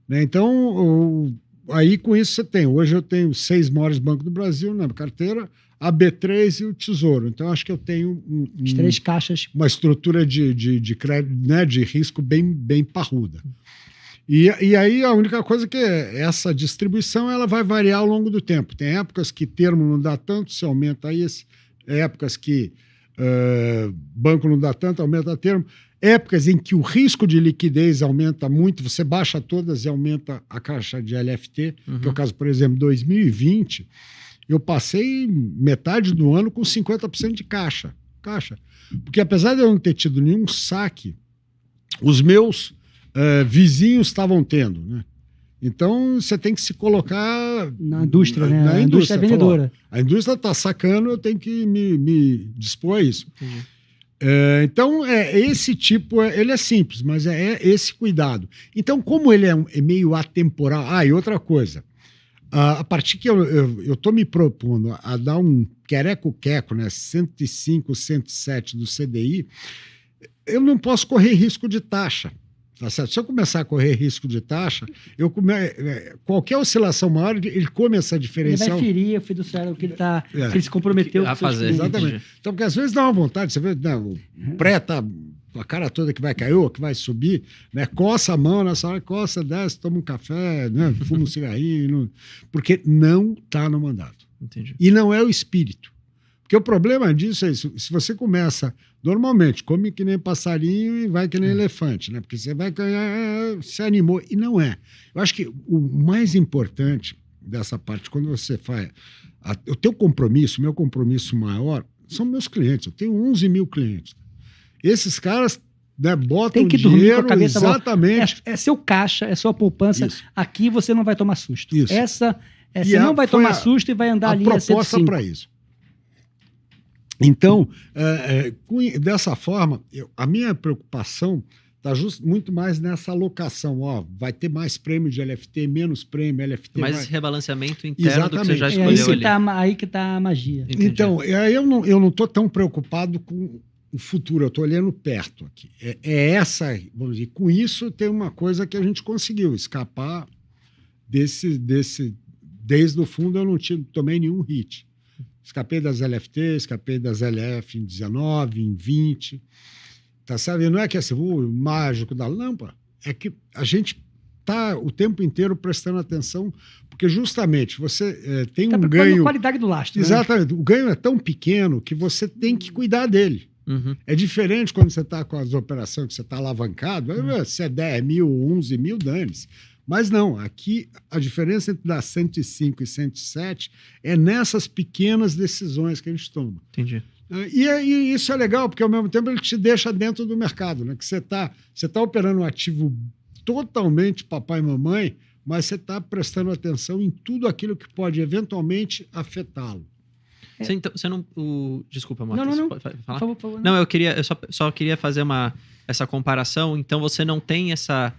[SPEAKER 4] Né? Então, aí com isso você tem. Hoje eu tenho 6 maiores bancos do Brasil na carteira, a B3 e o Tesouro. Então, acho que eu tenho
[SPEAKER 3] As 3 caixas.
[SPEAKER 4] Uma estrutura de crédito, né, de risco bem parruda. E aí a única coisa que essa distribuição ela vai variar ao longo do tempo. Tem épocas que termo não dá tanto, você aumenta isso. Épocas que banco não dá tanto, aumenta termo. Épocas em que o risco de liquidez aumenta muito, você baixa todas e aumenta a caixa de LFT, que é o caso, por exemplo, 2020, eu passei metade do ano com 50% de caixa. Porque apesar de eu não ter tido nenhum saque, os meus vizinhos estavam tendo, né? Então, você tem que se colocar...
[SPEAKER 3] Na indústria, né? A indústria é vendedora.
[SPEAKER 4] A indústria está sacando, eu tenho que me dispor a isso. Então, esse tipo, ele é simples, mas é esse cuidado. Então, como ele é meio atemporal... e outra coisa, a partir que eu estou me propondo a dar um quereco-queco, né, 105, 107 do CDI, eu não posso correr risco de taxa. Tá certo? Se eu começar a correr risco de taxa, qualquer oscilação maior, ele come essa diferencial.
[SPEAKER 3] Ele vai ferir o fiduciário que ele se comprometeu
[SPEAKER 2] a fazer.
[SPEAKER 4] Exatamente. Então, porque às vezes dá uma vontade, você vê, o pré tá a cara toda que vai cair ou que vai subir, né? Coça a mão nessa hora, coça, desce, toma um café, né? Fuma um cigarrinho, porque não está no mandato.
[SPEAKER 2] Entendi.
[SPEAKER 4] E não é o espírito. Porque o problema disso é isso. Se você começa, normalmente, come que nem passarinho e vai que nem elefante, né? Porque você vai ganhar, se animou. E não é. Eu acho que o mais importante dessa parte, quando você faz... O teu compromisso, meu compromisso maior, são meus clientes. Eu tenho 11 mil clientes. Esses caras, né, botam
[SPEAKER 3] tem que
[SPEAKER 4] dinheiro
[SPEAKER 3] dormir com a cabeça
[SPEAKER 4] exatamente.
[SPEAKER 3] É seu caixa, é sua poupança.
[SPEAKER 4] Isso.
[SPEAKER 3] Aqui você não vai tomar susto.
[SPEAKER 4] Isso.
[SPEAKER 3] Você não vai tomar susto e vai andar ali
[SPEAKER 4] a proposta para isso. Então, dessa forma, a minha preocupação está muito mais nessa alocação. Vai ter mais prêmio de LFT, menos prêmio, LFT.
[SPEAKER 2] Mais rebalanceamento interno. Exatamente. Do que você já escolheu
[SPEAKER 3] aí que está a magia.
[SPEAKER 4] Entendi. Então, eu não estou tão preocupado com o futuro, eu estou olhando perto aqui. Vamos dizer, com isso tem uma coisa que a gente conseguiu escapar desde o fundo, eu não tomei nenhum hit. Escapei das LFT, escapei das LF em 19, em 20. Tá, sabe? Não é que é assim, o mágico da lâmpada, é que a gente está o tempo inteiro prestando atenção, porque justamente você tem um ganho...
[SPEAKER 3] a qualidade do lastro.
[SPEAKER 4] Exatamente. Né? O ganho é tão pequeno que você tem que cuidar dele.
[SPEAKER 2] Uhum.
[SPEAKER 4] É diferente quando você está com as operações que você está alavancado, se é 10 mil, 11 mil, dane-se. Mas não, aqui a diferença entre dar 105 e 107 é nessas pequenas decisões que a gente toma.
[SPEAKER 2] Entendi.
[SPEAKER 4] E isso é legal, porque ao mesmo tempo ele te deixa dentro do mercado, né? Que você tá operando um ativo totalmente papai e mamãe, mas você está prestando atenção em tudo aquilo que pode eventualmente afetá-lo.
[SPEAKER 2] Você não... Desculpa, Matheus.
[SPEAKER 3] Não.
[SPEAKER 2] Pode falar?
[SPEAKER 3] Por favor,
[SPEAKER 2] não, eu só queria fazer essa comparação. Então, você não tem essa...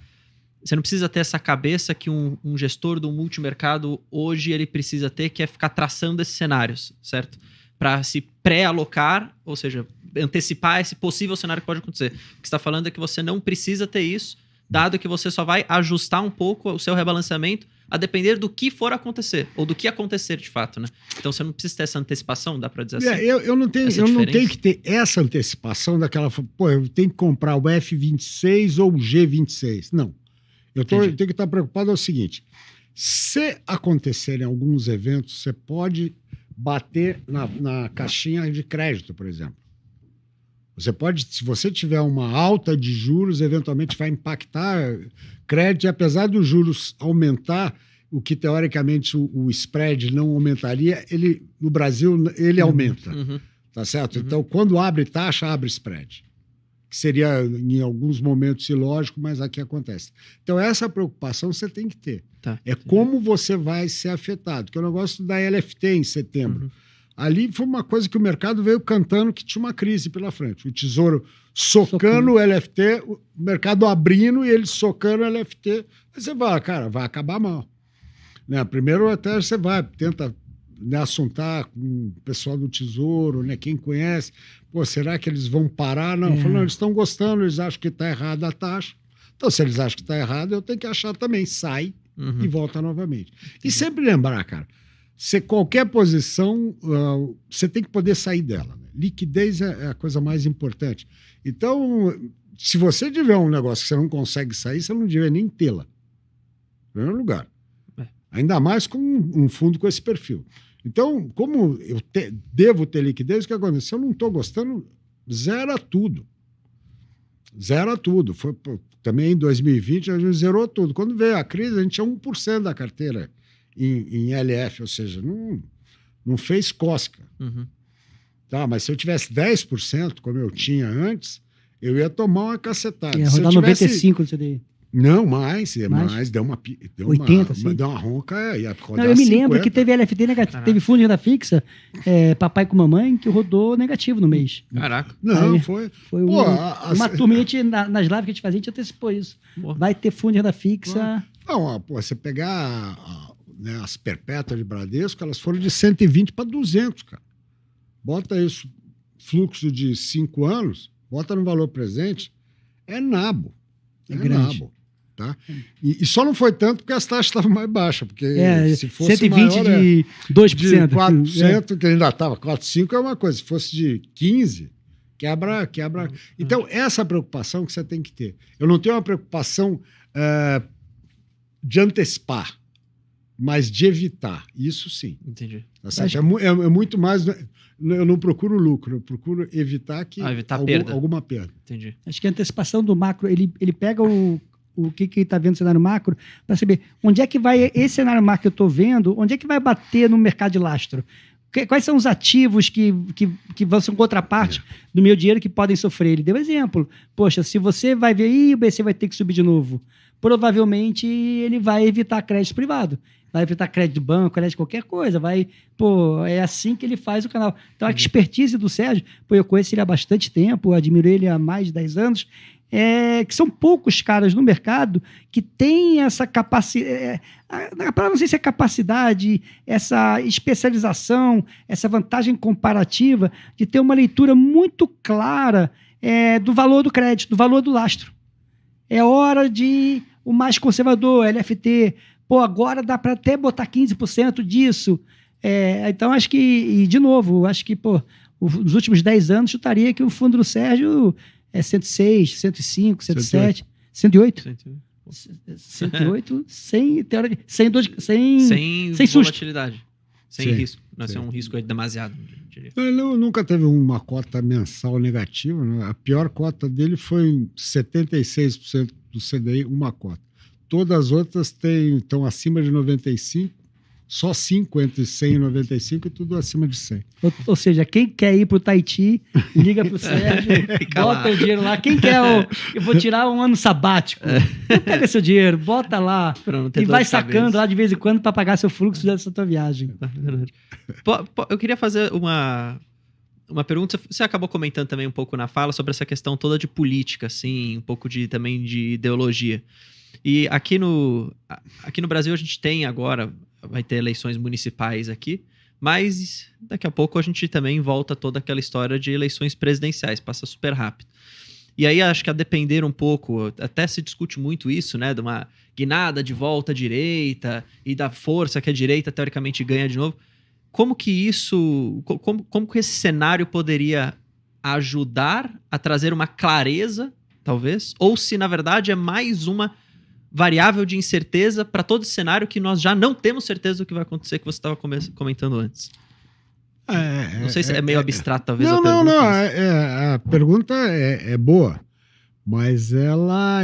[SPEAKER 2] Você não precisa ter essa cabeça que um gestor do multimercado hoje ele precisa ter, que é ficar traçando esses cenários, certo? Para se pré-alocar, ou seja, antecipar esse possível cenário que pode acontecer. O que você está falando é que você não precisa ter isso, dado que você só vai ajustar um pouco o seu rebalanceamento a depender do que for acontecer, ou do que acontecer de fato, né? Então você não precisa ter essa antecipação, dá para dizer assim?
[SPEAKER 4] Eu não tenho que ter essa antecipação daquela... Pô, eu tenho que comprar o F26 ou o G26. Não. Eu tenho que estar preocupado é o seguinte, se acontecerem alguns eventos, você pode bater na caixinha de crédito, por exemplo. Você pode, se você tiver uma alta de juros, eventualmente vai impactar crédito, e apesar dos juros aumentar, o que teoricamente o spread não aumentaria, no Brasil ele aumenta, tá certo? Então, quando abre taxa, abre spread. Que seria, em alguns momentos, ilógico, mas aqui acontece. Então, essa preocupação você tem que ter. Como você vai ser afetado. Que é o negócio da LFT em setembro. Ali foi uma coisa que o mercado veio cantando que tinha uma crise pela frente. O Tesouro socando o LFT, o mercado abrindo e ele socando o LFT. Aí você vai, cara, vai acabar mal. Né? Primeiro até você tenta assuntar com o pessoal do Tesouro, né? Quem conhece, pô, será que eles vão parar? Não, falando, eles estão gostando, eles acham que está errada a taxa. Então, se eles acham que está errado, eu tenho que achar também. Sai e volta novamente. E sempre lembrar, cara, qualquer posição, você tem que poder sair dela. Né? Liquidez é a coisa mais importante. Então, se você tiver um negócio que você não consegue sair, você não devia nem tê-la. Em primeiro lugar. Ainda mais com um fundo com esse perfil. Então, como eu devo ter liquidez, o que acontece? Se eu não estou gostando, zera tudo. Zera tudo. Também em 2020 a gente zerou tudo. Quando veio a crise, a gente tinha 1% da carteira em LF, ou seja, não fez cosca. Tá, mas se eu tivesse 10%, como eu tinha antes, eu ia tomar uma cacetada.
[SPEAKER 3] Ia rodar 95 no CDI.
[SPEAKER 4] Não, mais, deu uma
[SPEAKER 3] 80, assim.
[SPEAKER 4] Deu uma ronca e ia rodar.
[SPEAKER 3] Não, eu me lembro que teve LFT negativo, teve fundo de renda fixa, papai com mamãe, que rodou negativo no mês.
[SPEAKER 2] Caraca.
[SPEAKER 4] Não,
[SPEAKER 3] aí,
[SPEAKER 4] foi
[SPEAKER 3] uma turminha, nas lives que a gente fazia, a gente antecipou isso. Boa. Vai ter fundo de renda fixa.
[SPEAKER 4] Não, você pegar as perpétuas de Bradesco, elas foram de 120 para 200, cara. Bota isso, fluxo de 5 anos, bota no valor presente, é nabo. É grande. Nabo. Tá? E só não foi tanto porque as taxas estavam mais baixas, porque se fosse 120 maior,
[SPEAKER 3] de 2%.
[SPEAKER 4] De 4%, que ainda estava 4,5% é uma coisa, se fosse de 15%, quebra. Então, essa preocupação que você tem que ter. Eu não tenho uma preocupação de antecipar, mas de evitar. Isso sim.
[SPEAKER 2] Entendi.
[SPEAKER 4] É muito mais... Eu não procuro lucro, eu procuro evitar alguma perda.
[SPEAKER 2] Entendi.
[SPEAKER 3] Acho que a antecipação do macro, ele pega o que ele está vendo no cenário macro, para saber onde é que vai esse cenário macro que eu estou vendo, onde é que vai bater no mercado de lastro. Quais são os ativos que vão ser contraparte do meu dinheiro que podem sofrer? Ele deu exemplo. Poxa, se você vai ver, o BC vai ter que subir de novo. Provavelmente ele vai evitar crédito privado. Vai evitar crédito do banco, crédito de qualquer coisa. É assim que ele faz o canal. Então, a expertise do Sérgio, eu conheço ele há bastante tempo, admiro ele há mais de 10 anos, que são poucos caras no mercado que têm essa capacidade, não sei se é capacidade, essa especialização, essa vantagem comparativa de ter uma leitura muito clara do valor do crédito, do valor do lastro. É hora de o mais conservador, LFT, agora dá para até botar 15% disso. Então, acho que, e de novo, acho que, nos últimos 10 anos, chutaria que o fundo do Sérgio é 106, 105, 107, 108. 108, sem
[SPEAKER 2] volatilidade, sem risco. Não,
[SPEAKER 4] sim.
[SPEAKER 2] É um risco demasiado.
[SPEAKER 4] Ele nunca teve uma cota mensal negativa, né? A pior cota dele foi 76% do CDI, uma cota. Todas as outras estão acima de 95%, só 5 entre 100 e 95 e tudo acima de 100.
[SPEAKER 3] Ou seja, quem quer ir para o Tahiti, liga para o Sérgio, bota o dinheiro lá. Quem quer, eu vou tirar um ano sabático, pega seu dinheiro, bota lá e vai sacando lá de vez em quando para pagar seu fluxo dessa tua viagem.
[SPEAKER 2] Eu queria fazer uma pergunta. Você acabou comentando também um pouco na fala sobre essa questão toda de política, assim, um pouco também de ideologia. E aqui no Brasil a gente tem agora, vai ter eleições municipais aqui, mas daqui a pouco a gente também volta toda aquela história de eleições presidenciais, passa super rápido. E aí acho que a depender um pouco, até se discute muito isso, né, de uma guinada de volta à direita e da força que a direita teoricamente ganha de novo. Como que esse cenário poderia ajudar a trazer uma clareza, talvez? Ou se, na verdade, é mais uma variável de incerteza para todo esse cenário que nós já não temos certeza do que vai acontecer, que você estava comentando antes. Não sei se é meio abstrato, talvez.
[SPEAKER 4] Não. A pergunta é boa, mas ela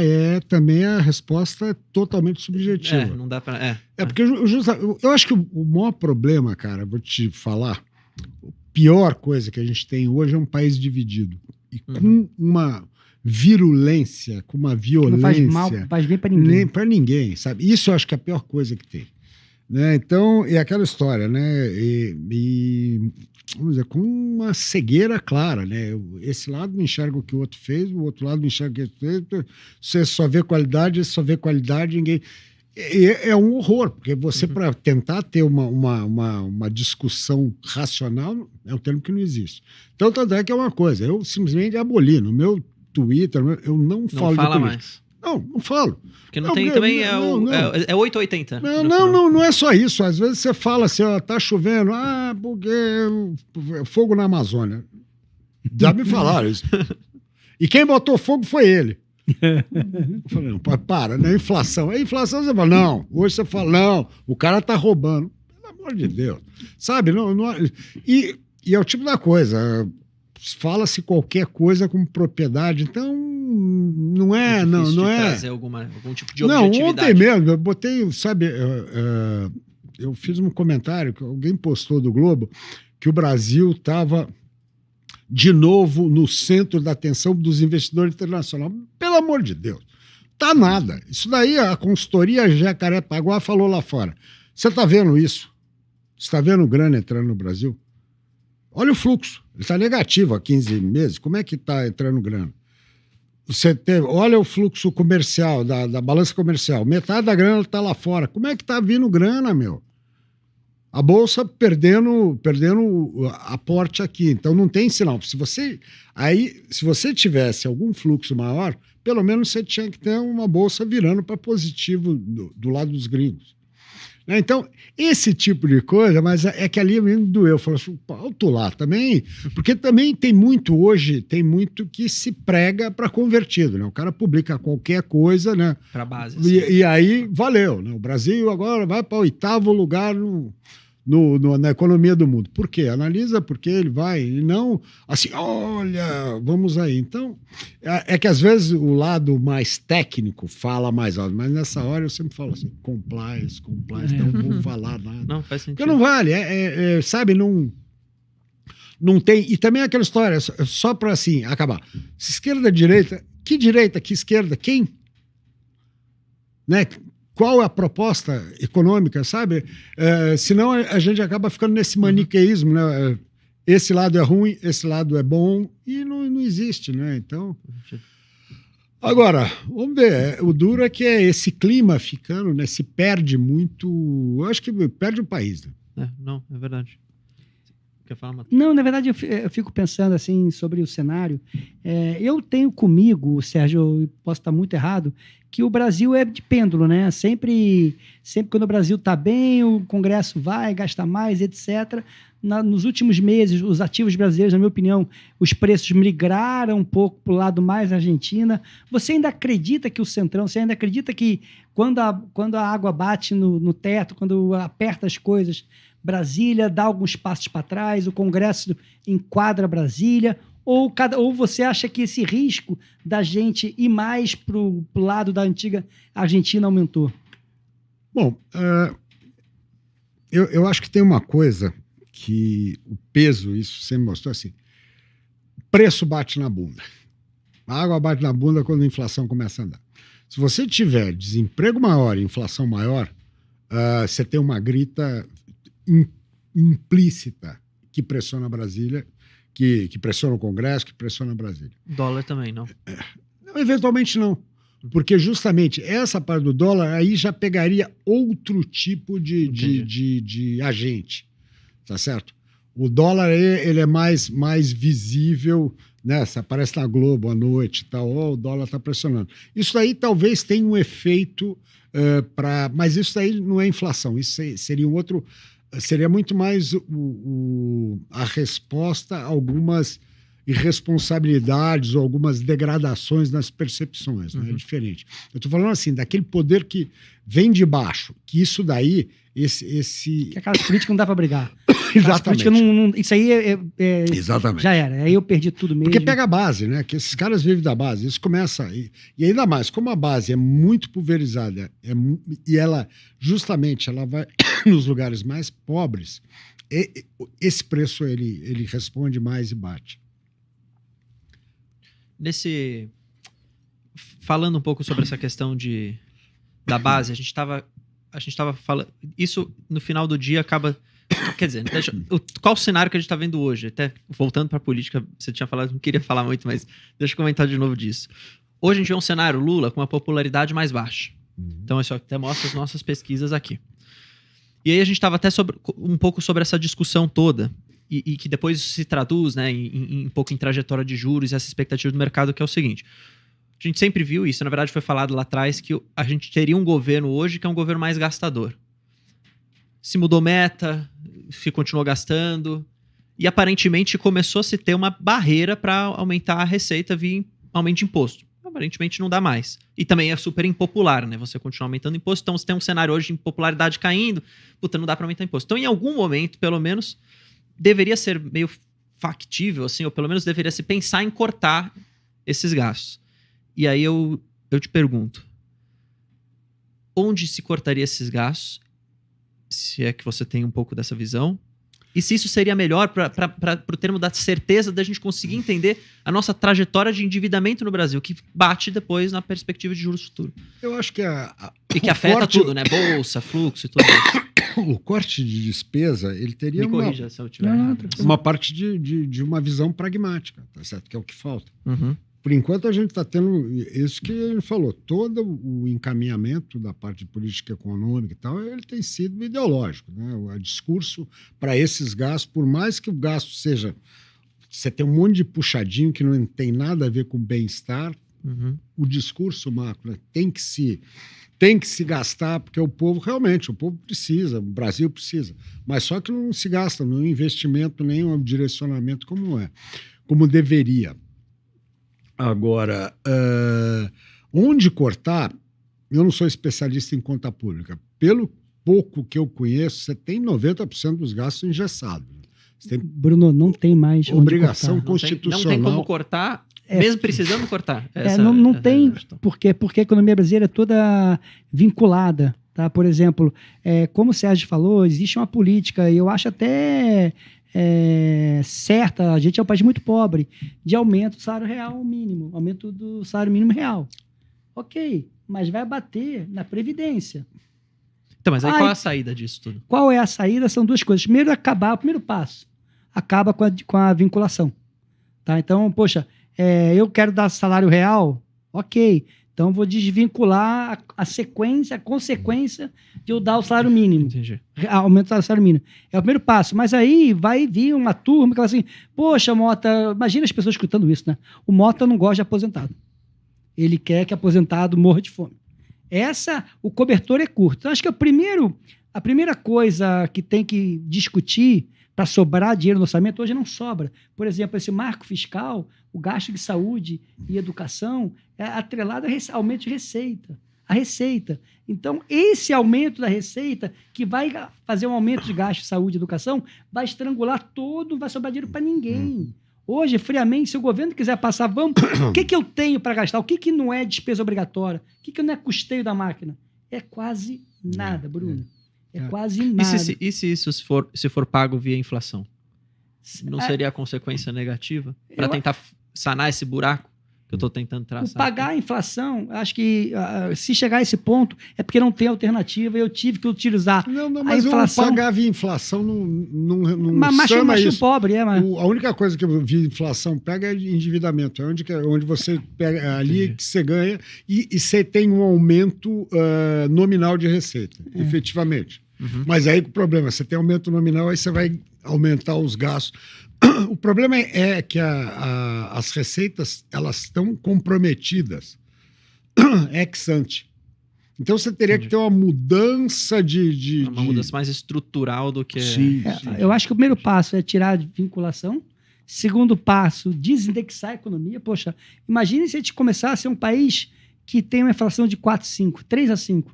[SPEAKER 4] também a resposta é totalmente subjetiva.
[SPEAKER 2] Não dá para.
[SPEAKER 4] Porque eu acho que o maior problema, cara, vou te falar, a pior coisa que a gente tem hoje é um país dividido e com uma virulência, com uma violência.
[SPEAKER 3] Não faz mal, faz bem para ninguém.
[SPEAKER 4] Nem para ninguém, sabe? Isso eu acho que é a pior coisa que tem. Né? Então, é aquela história, né? Vamos dizer, com uma cegueira clara, né? Esse lado não enxerga o que o outro fez, o outro lado não enxerga o que o outro fez. Você só vê qualidade, ninguém. É um horror, porque você, para tentar ter uma discussão racional, é um termo que não existe. Então, tanto é que é uma coisa, eu simplesmente aboli no meu Twitter, eu não falo de política.
[SPEAKER 2] Não fala mais.
[SPEAKER 4] Não falo.
[SPEAKER 2] Porque não tem também, é 880.
[SPEAKER 4] Não é só isso. Às vezes você fala assim, ó, tá chovendo, porque fogo na Amazônia. Já me falaram isso. E quem botou fogo foi ele. Eu falei, não, para, né? Inflação. A inflação você fala, não. Hoje você fala, não, o cara tá roubando. Pelo amor de Deus. Sabe? E é o tipo da coisa. Fala-se qualquer coisa com propriedade, então não é
[SPEAKER 2] trazer algum tipo de objetividade.
[SPEAKER 4] Não, ontem mesmo eu botei, sabe, eu fiz um comentário que alguém postou do Globo que o Brasil estava de novo no centro da atenção dos investidores internacionais. Pelo amor de Deus, tá nada. Isso daí a consultoria Jacarepaguá falou lá fora. Você está vendo isso? Você está vendo grana entrando no Brasil? Olha o fluxo, ele está negativo há 15 meses. Como é que está entrando grana? Olha o fluxo comercial, da balança comercial. Metade da grana está lá fora. Como é que está vindo grana, meu? A Bolsa perdendo aporte aqui. Então não tem sinal. Se você tivesse algum fluxo maior, pelo menos você tinha que ter uma Bolsa virando para positivo do lado dos gringos. Então, esse tipo de coisa, mas é que ali mesmo doeu. Falou assim, alto lá também, porque também tem muito que se prega para convertido, né? O cara publica qualquer coisa, né?
[SPEAKER 2] Para base.
[SPEAKER 4] E aí, valeu, né? O Brasil agora vai para o 8º lugar na economia do mundo. Por quê? Analisa porque ele vai, e não assim, olha, vamos aí. Então, é que às vezes o lado mais técnico fala mais alto, mas nessa hora eu sempre falo assim, compliance, não vou falar nada.
[SPEAKER 2] Não, faz sentido.
[SPEAKER 4] Porque não vale, sabe, não tem, e também aquela história, só para assim, acabar. Esquerda, direita, que esquerda, quem? Né? Qual é a proposta econômica, sabe? Senão a gente acaba ficando nesse maniqueísmo, né? Esse lado é ruim, esse lado é bom, e não existe, né? Então. Agora, vamos ver. O duro é que esse clima ficando, né? Se perde muito. Eu acho que perde o país, né?
[SPEAKER 2] Não, é verdade. Quer falar, Matheus?
[SPEAKER 3] Não, na verdade, eu fico pensando assim sobre o cenário. Eu tenho comigo, Sérgio, eu posso estar muito errado, que o Brasil é de pêndulo, né? Sempre quando o Brasil está bem, o Congresso vai, gasta mais, etc. Nos últimos meses, os ativos brasileiros, na minha opinião, os preços migraram um pouco para o lado mais Argentina. Você ainda acredita que o Centrão, você ainda acredita que quando a água bate no teto, quando aperta as coisas, Brasília dá alguns passos para trás, o Congresso enquadra Brasília, ou você acha que esse risco da gente ir mais para o lado da antiga Argentina aumentou?
[SPEAKER 4] Bom, eu acho que tem uma coisa que o peso, isso sempre mostrou assim, preço bate na bunda. A água bate na bunda quando a inflação começa a andar. Se você tiver desemprego maior e inflação maior, você tem uma grita implícita que pressiona Brasília, que pressiona o Congresso, que pressiona Brasília.
[SPEAKER 2] Dólar também, não?
[SPEAKER 4] Não, eventualmente não. Porque justamente essa parte do dólar aí já pegaria outro tipo de agente. Tá certo? O dólar ele é mais visível, né? Você aparece na Globo à noite e tal, o dólar está pressionando. Isso aí talvez tenha um efeito mas isso aí não é inflação, isso seria um outro. Seria muito mais a resposta a algumas irresponsabilidades ou algumas degradações nas percepções, né? É diferente. Eu estou falando assim, daquele poder que vem de baixo, que isso daí,
[SPEAKER 3] Que aquela política não dá para brigar.
[SPEAKER 4] Exatamente.
[SPEAKER 3] Isso aí
[SPEAKER 4] Exatamente.
[SPEAKER 3] Já era, aí eu perdi tudo mesmo.
[SPEAKER 4] Porque pega a base, né? Que esses caras vivem da base, isso começa... E ainda mais, como a base é muito pulverizada e ela, justamente, ela vai nos lugares mais pobres, esse preço, ele responde mais e bate.
[SPEAKER 2] Falando um pouco sobre essa questão da base, a gente estava falando... Isso, no final do dia, acaba... Quer dizer, qual o cenário que a gente está vendo hoje? Até voltando para a política, você tinha falado, não queria falar muito, mas deixa eu comentar de novo disso. Hoje a gente vê um cenário Lula com uma popularidade mais baixa. Então, isso até mostra as nossas pesquisas aqui. E aí a gente estava até um pouco sobre essa discussão toda, e que depois se traduz, né, um pouco em trajetória de juros e essa expectativa do mercado, que é o seguinte. A gente sempre viu isso, na verdade foi falado lá atrás, que a gente teria um governo hoje que é um governo mais gastador. Se mudou meta, se continuou gastando, e aparentemente começou a se ter uma barreira para aumentar a receita via aumento de imposto. Aparentemente não dá mais. E também é super impopular, né? Você continuar aumentando imposto, então você tem um cenário hoje de impopularidade caindo, puta, não dá para aumentar imposto. Então, em algum momento, pelo menos, deveria ser meio factível, assim, ou pelo menos deveria se pensar em cortar esses gastos. E aí eu te pergunto, onde se cortaria esses gastos? Se é que você tem um pouco dessa visão, e se isso seria melhor para o termo da certeza da gente conseguir entender a nossa trajetória de endividamento no Brasil, que bate depois na perspectiva de juros futuros.
[SPEAKER 4] Eu acho que
[SPEAKER 2] e que afeta tudo, né? Bolsa, fluxo e tudo isso.
[SPEAKER 4] O corte de despesa, ele teria
[SPEAKER 2] Me corrija se eu tiver errado.
[SPEAKER 4] uma parte de uma visão pragmática, tá certo? Que é o que falta.
[SPEAKER 2] Uhum.
[SPEAKER 4] Por enquanto, a gente está tendo isso que ele falou. Todo o encaminhamento da parte de política econômica e tal, ele tem sido ideológico, né? O discurso para esses gastos, por mais que o gasto seja... Você tem um monte de puxadinho que não tem nada a ver com bem-estar.
[SPEAKER 2] Uhum.
[SPEAKER 4] O discurso macro, né, tem que se gastar, porque o povo precisa, o Brasil precisa. Mas só que não se gasta nenhum investimento, nenhum direcionamento como deveria. Agora, onde cortar, eu não sou especialista em conta pública. Pelo pouco que eu conheço, você tem 90% dos gastos engessados.
[SPEAKER 3] Bruno, não tem mais
[SPEAKER 4] obrigação constitucional.
[SPEAKER 2] Não tem como cortar, mesmo precisando cortar.
[SPEAKER 3] Não tem, porque a economia brasileira é toda vinculada. Tá? Por exemplo, como o Sérgio falou, existe uma política, e eu acho até... certa, a gente é um país muito pobre, de aumento do salário real mínimo, aumento do salário mínimo real. Ok, mas vai bater na Previdência.
[SPEAKER 2] Então, mas aí qual é a saída disso tudo?
[SPEAKER 3] Qual é a saída? São duas coisas. Primeiro, o primeiro passo, acaba com a vinculação. Tá? Então, poxa, eu quero dar salário real, ok, Então, vou desvincular a sequência, a consequência de eu dar o salário mínimo.
[SPEAKER 2] Entendi.
[SPEAKER 3] Aumentar o salário mínimo. É o primeiro passo. Mas aí vai vir uma turma que fala assim, poxa, Mota, imagina as pessoas escutando isso, né? O Mota não gosta de aposentado. Ele quer que aposentado morra de fome. O cobertor é curto. Então, acho que a primeira coisa que tem que discutir para sobrar dinheiro no orçamento, hoje não sobra. Por exemplo, esse marco fiscal, o gasto de saúde e educação é atrelado a aumento de receita. A receita. Então, esse aumento da receita, que vai fazer um aumento de gasto de saúde e educação, vai estrangular todo, não vai sobrar dinheiro para ninguém. Hoje, friamente, se o governo quiser passar, o que eu tenho para gastar? O que não é despesa obrigatória? O que não é custeio da máquina? É quase nada, Bruno. É quase nada.
[SPEAKER 2] E se isso se for pago via inflação? Não seria a consequência negativa? Para tentar sanar esse buraco que eu estou tentando traçar?
[SPEAKER 3] Pagar a inflação, acho que se chegar a esse ponto, é porque não tem alternativa. Eu tive que utilizar
[SPEAKER 4] mas
[SPEAKER 3] a inflação.
[SPEAKER 4] Pagar via inflação não
[SPEAKER 3] mas
[SPEAKER 4] chama isso.
[SPEAKER 3] Pobre, mas...
[SPEAKER 4] A única coisa que via inflação pega é endividamento. É onde você pega ali que você ganha e você tem um aumento nominal de receita, efetivamente. Uhum. Mas aí o problema, você tem aumento nominal, aí você vai aumentar os gastos. O problema é que as receitas, elas estão comprometidas ex ante. Então você teria que ter uma mudança
[SPEAKER 2] uma mudança mais estrutural do que...
[SPEAKER 4] Sim.
[SPEAKER 3] Eu acho que o primeiro passo é tirar a vinculação. Segundo passo, desindexar a economia. Poxa, imagine se a gente começar a ser um país que tem uma inflação de 4,5, 3,5.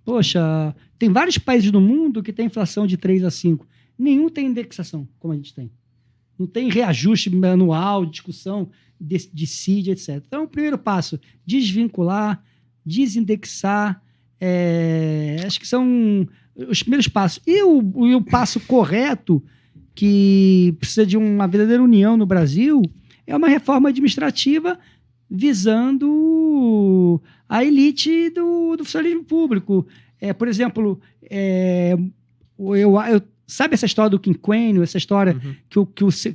[SPEAKER 3] Poxa, tem vários países do mundo que tem inflação de 3 a 5. Nenhum tem indexação, como a gente tem. Não tem reajuste anual, discussão de CID, etc. Então, o primeiro passo, desvincular, desindexar, acho que são os primeiros passos. E o passo correto, que precisa de uma verdadeira união no Brasil, é uma reforma administrativa visando a elite do funcionalismo público. Por exemplo, sabe essa história do quinquênio, essa história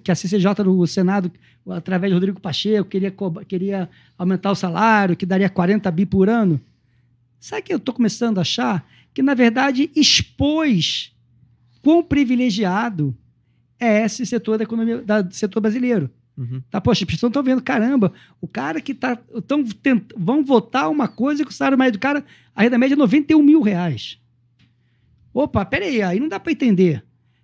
[SPEAKER 3] que a CCJ do Senado, através de Rodrigo Pacheco, queria aumentar o salário, que daria 40 bi por ano? Sabe que eu estou começando a achar? Que, na verdade, expôs quão privilegiado é esse setor da economia, do setor brasileiro. Tá, poxa, as pessoas estão vendo, caramba, o cara que vão votar uma coisa que o salário médio do cara, a renda média é R$91 mil. Opa, peraí, aí não dá para entender.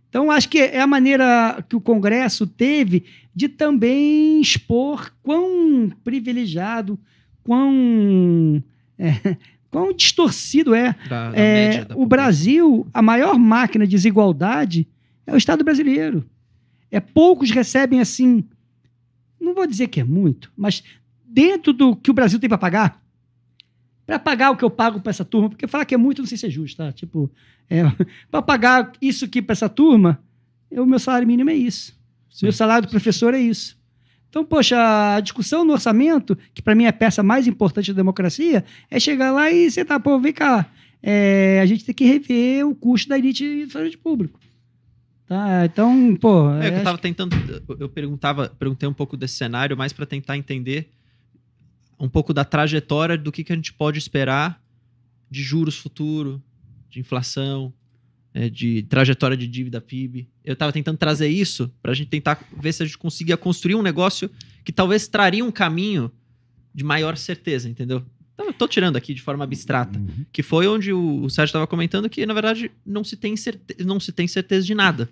[SPEAKER 3] Então, acho que é a maneira que o Congresso teve de também expor quão privilegiado, quão distorcido é. O Brasil, a maior máquina de desigualdade é o Estado brasileiro. Poucos recebem assim, não vou dizer que é muito, mas dentro do que o Brasil tem para pagar o que eu pago para essa turma, porque falar que é muito, não sei se é justo, tá? Tipo, para pagar isso aqui para essa turma, o meu salário mínimo é isso. Sim. Meu salário do professor é isso. Então, poxa, a discussão no orçamento, que para mim é a peça mais importante da democracia, é chegar lá e sentar, vem cá, a gente tem que rever o custo da elite do saúde público. Tá, então,
[SPEAKER 2] eu tava tentando, eu perguntei um pouco desse cenário, mais para tentar entender um pouco da trajetória do que a gente pode esperar de juros futuro, de inflação, de trajetória de dívida PIB. Eu estava tentando trazer isso para a gente tentar ver se a gente conseguia construir um negócio que talvez traria um caminho de maior certeza, entendeu? Então, eu estou tirando aqui de forma abstrata, que foi onde o Sérgio estava comentando que, na verdade, não se tem certeza de nada.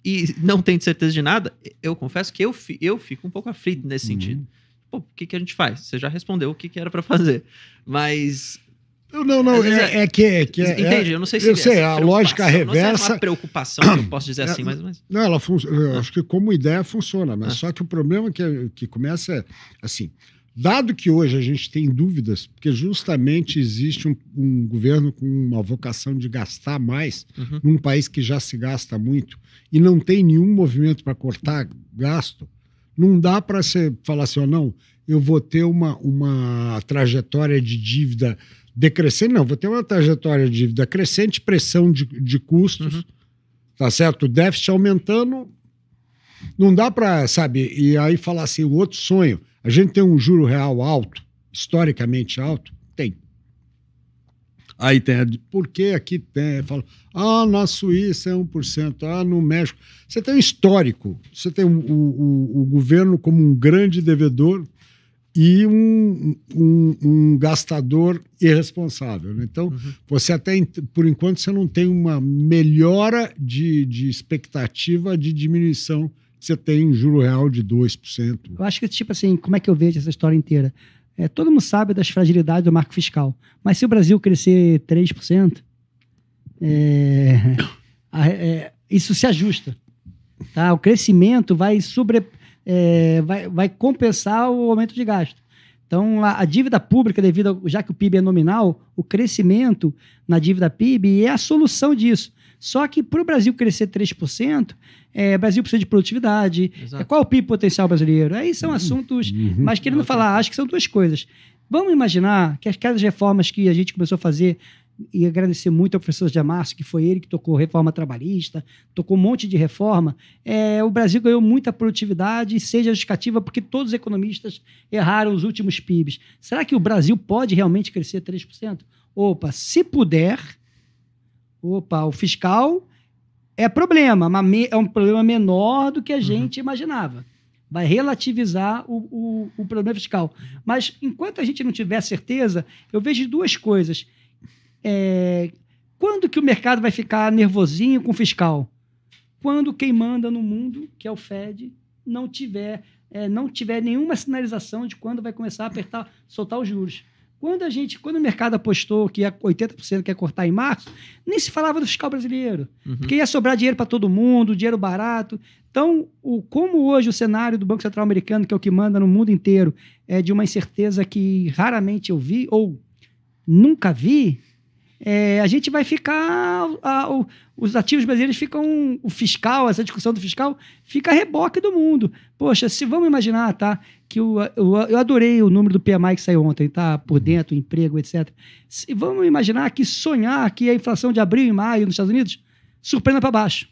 [SPEAKER 2] E não tendo certeza de nada, eu confesso que eu fico um pouco aflito nesse sentido. O que a gente faz? Você já respondeu o que era para fazer. Mas...
[SPEAKER 4] Não,
[SPEAKER 2] entende? Eu não sei se...
[SPEAKER 4] Eu sei, a lógica reversa...
[SPEAKER 2] Não sei, é uma preocupação, que eu posso dizer assim, mas...
[SPEAKER 4] Não, ela funciona. Eu acho que como ideia funciona, mas só que o problema que começa é, assim, dado que hoje a gente tem dúvidas, porque justamente existe um governo com uma vocação de gastar mais, num país que já se gasta muito, e não tem nenhum movimento para cortar gasto, não dá para você falar assim, não, eu vou ter uma trajetória de dívida decrescente, não, vou ter uma trajetória de dívida crescente, pressão de custos, tá certo? O déficit aumentando, não dá para, sabe, e aí falar assim, o outro sonho, a gente tem um juro real alto, historicamente alto? Tem. Aí tem por que aqui tem? Fala, na Suíça é 1%, no México. Você tem um histórico, você tem o governo como um grande devedor e um gastador irresponsável. Né? Então, você até, por enquanto, você não tem uma melhora de expectativa de diminuição. Você tem juro real de 2%.
[SPEAKER 3] Eu acho que, tipo assim, como é que eu vejo essa história inteira? Todo mundo sabe das fragilidades do marco fiscal, mas se o Brasil crescer 3%, isso se ajusta. Tá? O crescimento vai compensar o aumento de gasto. Então, a dívida pública, já que o PIB é nominal, o crescimento na dívida PIB é a solução disso. Só que para o Brasil crescer 3%, o Brasil precisa de produtividade. Qual é o PIB potencial brasileiro? Aí são assuntos, mas querendo falar, acho que são duas coisas. Vamos imaginar que aquelas reformas que a gente começou a fazer, e agradecer muito ao professor Jamarcio, que foi ele que tocou reforma trabalhista, tocou um monte de reforma, o Brasil ganhou muita produtividade e seja justificativa porque todos os economistas erraram os últimos PIBs. Será que o Brasil pode realmente crescer 3%? Se puder, o fiscal é problema, mas é um problema menor do que a gente imaginava. Vai relativizar o problema fiscal. Mas, enquanto a gente não tiver certeza, eu vejo duas coisas. Quando que o mercado vai ficar nervosinho com o fiscal? Quando quem manda no mundo, que é o Fed, não tiver nenhuma sinalização de quando vai começar a soltar os juros. Quando o mercado apostou que 80% quer cortar em março, nem se falava do fiscal brasileiro, porque ia sobrar dinheiro para todo mundo, dinheiro barato. Então, como hoje o cenário do Banco Central americano, que é o que manda no mundo inteiro, é de uma incerteza que raramente eu vi, ou nunca vi, a gente vai ficar... os ativos brasileiros ficam... O fiscal, essa discussão do fiscal, fica a reboque do mundo. Poxa, se vamos imaginar, tá? Que eu adorei o número do PMI que saiu ontem, tá? Por dentro, emprego, etc. Vamos imaginar sonhar que a inflação de abril e maio nos Estados Unidos surpreenda para baixo.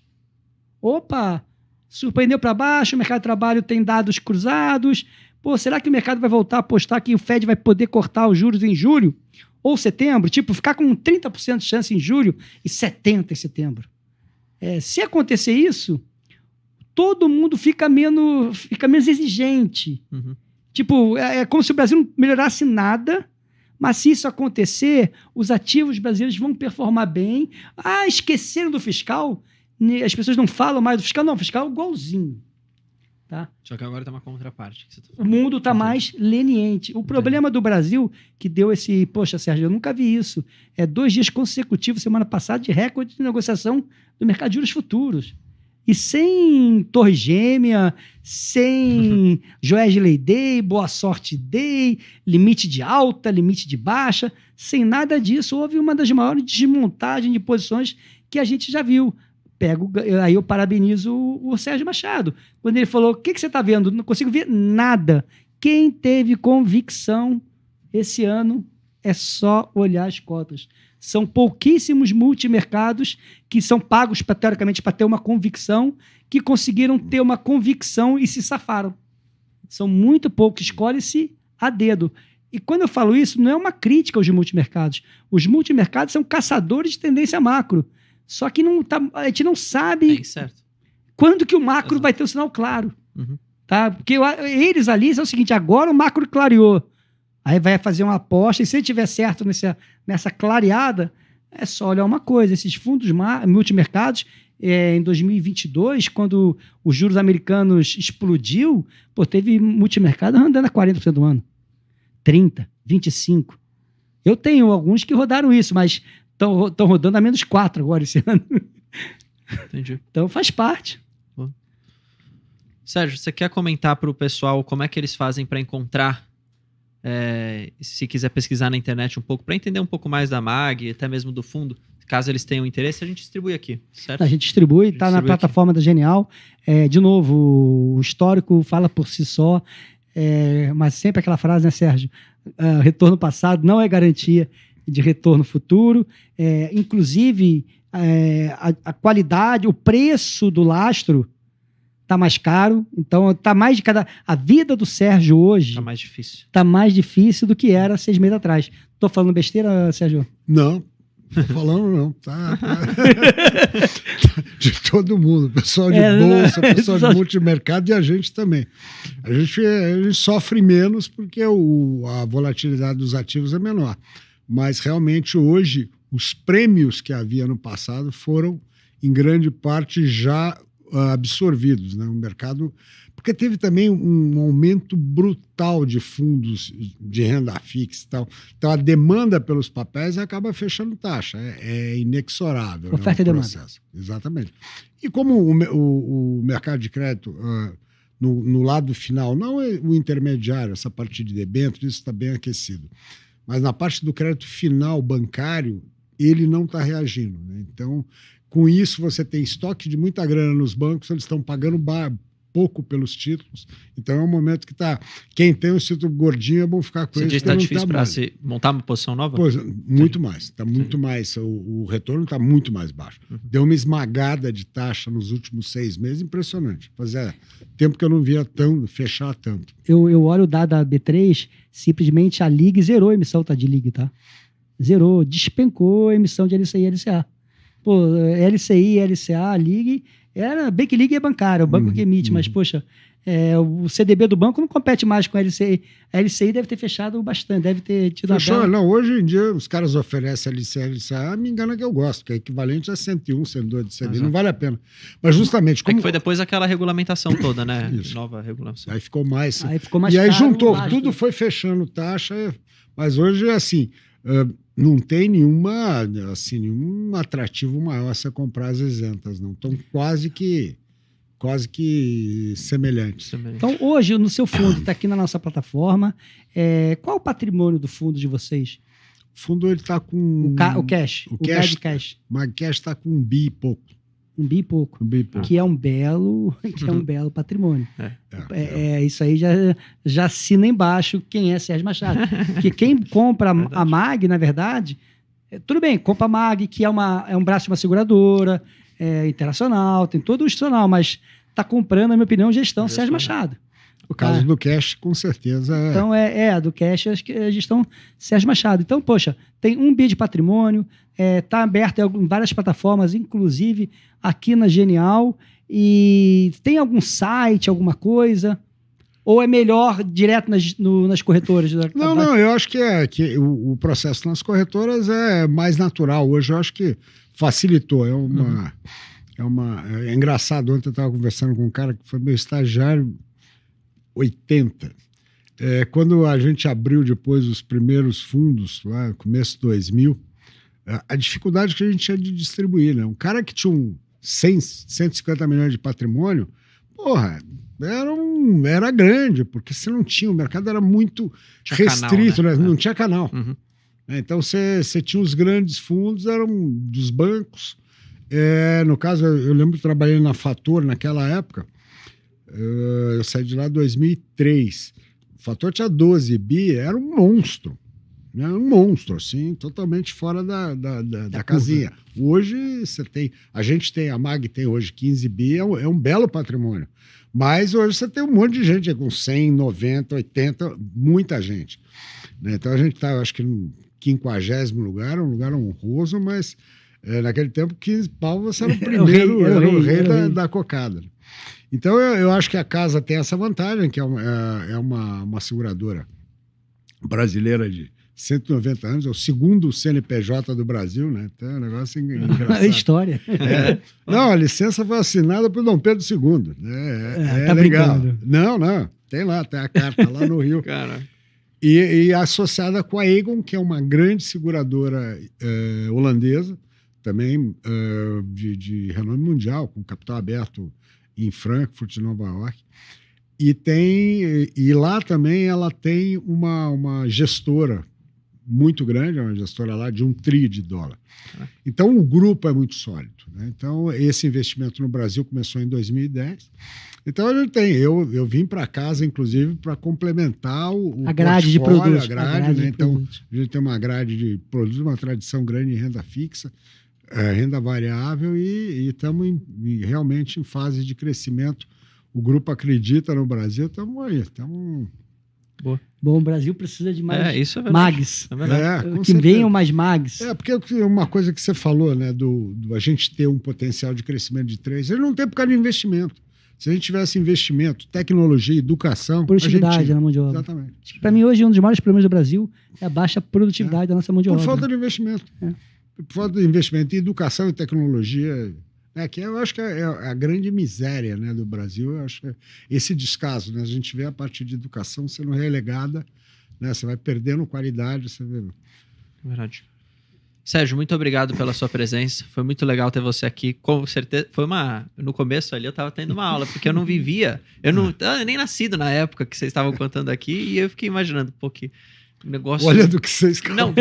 [SPEAKER 3] Surpreendeu para baixo, o mercado de trabalho tem dados cruzados. Será que o mercado vai voltar a apostar que o Fed vai poder cortar os juros em julho ou setembro? Ficar com 30% de chance em julho e 70% em setembro. Se acontecer isso, todo mundo fica menos exigente. É como se o Brasil não melhorasse nada, mas se isso acontecer, os ativos brasileiros vão performar bem. Esqueceram do fiscal? As pessoas não falam mais do fiscal? Não, o fiscal é igualzinho. Tá?
[SPEAKER 2] Só que agora tem uma contraparte.
[SPEAKER 3] O mundo está mais leniente. O problema do Brasil, que deu esse... Poxa, Sérgio, eu nunca vi isso. 2 dias consecutivos, semana passada, de recorde de negociação do mercado de juros futuros. E sem Torre Gêmea, sem Joesley Day, Boa Sorte Day, limite de alta, limite de baixa, sem nada disso, houve uma das maiores desmontagens de posições que a gente já viu. Aí eu parabenizo o Sérgio Machado. Quando ele falou, o que você está vendo? Não consigo ver nada. Quem teve convicção esse ano é só olhar as cotas. São pouquíssimos multimercados que são pagos, teoricamente, para ter uma convicção, que conseguiram ter uma convicção e se safaram. São muito poucos, escolhe-se a dedo. E quando eu falo isso, não é uma crítica aos multimercados. Os multimercados são caçadores de tendência macro. Só que a gente não sabe quando que o macro vai ter um sinal claro. Tá? Porque eles ali são o seguinte, agora o macro clareou. Aí vai fazer uma aposta, e se ele tiver certo nessa clareada, é só olhar uma coisa. Esses fundos multimercados, em 2022, quando os juros americanos explodiu, teve multimercado andando a 40% do ano. 30%, 25%. Eu tenho alguns que rodaram isso, mas estão rodando a menos 4% agora esse ano.
[SPEAKER 2] Entendi.
[SPEAKER 3] Então faz parte.
[SPEAKER 2] Bom. Sérgio, você quer comentar para o pessoal como é que eles fazem para encontrar, se quiser pesquisar na internet um pouco, para entender um pouco mais da MAG, até mesmo do fundo, caso eles tenham interesse, a gente distribui aqui, certo?
[SPEAKER 3] A gente distribui, está na plataforma da Genial. De novo, o histórico fala por si só, mas sempre aquela frase, né, Sérgio? Retorno passado não é garantia de retorno futuro. Inclusive, a qualidade, o preço do lastro tá mais caro, então tá mais de cada... A vida do Sérgio hoje...
[SPEAKER 2] Tá mais difícil.
[SPEAKER 3] Tá mais difícil do que era 6 meses atrás. Tô falando besteira, Sérgio?
[SPEAKER 4] Não. Tô falando não, tá. De todo mundo, pessoal de bolsa, pessoal de multimercado e a gente também. A gente sofre menos porque a volatilidade dos ativos é menor. Mas realmente hoje os prêmios que havia no passado foram em grande parte já absorvidos, né? O mercado... Porque teve também um aumento brutal de fundos de renda fixa e tal. Então, a demanda pelos papéis acaba fechando taxa. É inexorável.
[SPEAKER 3] Oferta e demanda.
[SPEAKER 4] Exatamente. E como o mercado de crédito, no lado final, não é o intermediário, essa parte de debêntures, isso está bem aquecido. Mas na parte do crédito final bancário, ele não está reagindo, né? Então, com isso, você tem estoque de muita grana nos bancos, eles estão pagando pouco pelos títulos, então é um momento que quem tem um título gordinho é bom ficar com ele.
[SPEAKER 2] Você diz que está difícil para se montar uma posição nova?
[SPEAKER 4] Pois, muito mais, está muito mais, o retorno está muito mais baixo. Deu uma esmagada de taxa nos últimos 6 meses, impressionante. Fazia tempo que eu não via fechar tanto.
[SPEAKER 3] Eu olho o dado da B3, simplesmente a Lig zerou a emissão, tá, de Lig, tá? Zerou, despencou a emissão de LCI e LCA. Pô, LCI, LCA, Lig... Era bem que Lig é bancário, o banco que emite, mas, poxa, o CDB do banco não compete mais com a LCI. A LCI deve ter fechado bastante, deve ter tido
[SPEAKER 4] Fechou? Não, hoje em dia os caras oferecem LCI, LCA, me engana que eu gosto, que é equivalente a 101, 102 de CDI, não vale a pena. Mas justamente...
[SPEAKER 2] Como... É que foi depois daquela regulamentação toda, né?
[SPEAKER 4] Isso.
[SPEAKER 2] Nova regulamentação.
[SPEAKER 4] Aí ficou mais...
[SPEAKER 3] Aí
[SPEAKER 4] e aí
[SPEAKER 3] caro,
[SPEAKER 4] juntou, tudo foi fechando taxa, mas hoje é assim... não tem nenhum atrativo maior você comprar as isentas, não. Estão quase que semelhantes.
[SPEAKER 3] Então, hoje, no seu fundo, está aqui na nossa plataforma, qual o patrimônio do fundo de vocês?
[SPEAKER 4] O fundo está com...
[SPEAKER 3] O cash. O cash.
[SPEAKER 4] O cash está com 1 bi e pouco.
[SPEAKER 3] 1 bi e pouco. Que é um belo patrimônio. Isso aí já assina embaixo quem é Sérgio Machado. Porque quem compra a MAG, na verdade, tudo bem, compra a MAG, que é um braço de uma seguradora, internacional, tem todo o institucional, mas está comprando, na minha opinião, gestão Sérgio Machado.
[SPEAKER 4] O caso do cash, com certeza.
[SPEAKER 3] Então, do cash, acho que é a gestão Sérgio Machado. Então, poxa, tem 1 bi de patrimônio, está aberto em várias plataformas, inclusive aqui na Genial. E tem algum site, alguma coisa? Ou é melhor direto nas corretoras?
[SPEAKER 4] Não, eu acho que o processo nas corretoras é mais natural. Hoje eu acho que facilitou. É engraçado, ontem eu estava conversando com um cara que foi meu estagiário 80. Quando a gente abriu depois os primeiros fundos, lá no começo de 2000, a dificuldade que a gente tinha de distribuir, né? Um cara que tinha 150 milhões de patrimônio, porra, era grande, porque você não tinha, o mercado era muito restrito, canal, né? Não tinha canal. Então você tinha os grandes fundos, eram dos bancos. No caso, eu lembro que trabalhei na Fator naquela época. Eu saí de lá em 2003. O Fator tinha 12 bi, era um monstro. Né? Um monstro, assim, totalmente fora da casinha. Hoje a gente tem, a MAG tem hoje 15 bi, é um belo patrimônio. Mas hoje você tem um monte de gente com 100, 90, 80, muita gente. Né? Então a gente está, acho que no 50º lugar, um lugar honroso, mas naquele tempo 15 pau você era o primeiro, era o rei da cocada. Então, eu acho que a casa tem essa vantagem, que é uma seguradora brasileira de 190 anos, é o segundo CNPJ do Brasil, né? Então, é um negócio engraçado.
[SPEAKER 3] É história.
[SPEAKER 4] Não, a licença foi assinada por Dom Pedro II. Tá legal. Brincando. Não, tem a carta lá no Rio.
[SPEAKER 2] Cara.
[SPEAKER 4] E associada com a Aegon, que é uma grande seguradora holandesa, também de renome mundial, com capital aberto em Frankfurt, Nova York. E lá também ela tem uma gestora muito grande, uma gestora lá de $1 trilhão. Então o grupo é muito sólido. Né? Então esse investimento no Brasil começou em 2010. Então a gente eu vim para casa, inclusive, para complementar a grade de produtos. Né? Então a gente tem uma grade de produtos, uma tradição grande em renda fixa, renda variável e estamos realmente em fase de crescimento o grupo acredita no Brasil, estamos aí.
[SPEAKER 3] Boa. Bom, o Brasil precisa de mais
[SPEAKER 2] isso é
[SPEAKER 3] mags.
[SPEAKER 2] É
[SPEAKER 3] que venham mais mags.
[SPEAKER 4] Porque uma coisa que você falou, né, do a gente ter um potencial de crescimento de 3, ele não tem por causa de investimento. Se a gente tivesse investimento, tecnologia, educação...
[SPEAKER 3] Produtividade na mão de obra.
[SPEAKER 4] Exatamente.
[SPEAKER 3] Para mim, hoje, um dos maiores problemas do Brasil é a baixa produtividade da nossa mão de obra.
[SPEAKER 4] Por falta de investimento. Por falta de investimento em educação e tecnologia... que eu acho que é a grande miséria, né, do Brasil. Eu acho que esse descaso, né? A gente vê a parte de educação sendo relegada, né? Você vai perdendo qualidade. Você vê.
[SPEAKER 2] Verdade. Sérgio, muito obrigado pela sua presença. Foi muito legal ter você aqui. Com certeza, no começo ali eu estava tendo uma aula, porque eu não vivia, eu nem nascido na época que vocês estavam contando aqui, e eu fiquei imaginando, que negócio...
[SPEAKER 4] Olha do que você escapou.
[SPEAKER 2] Não,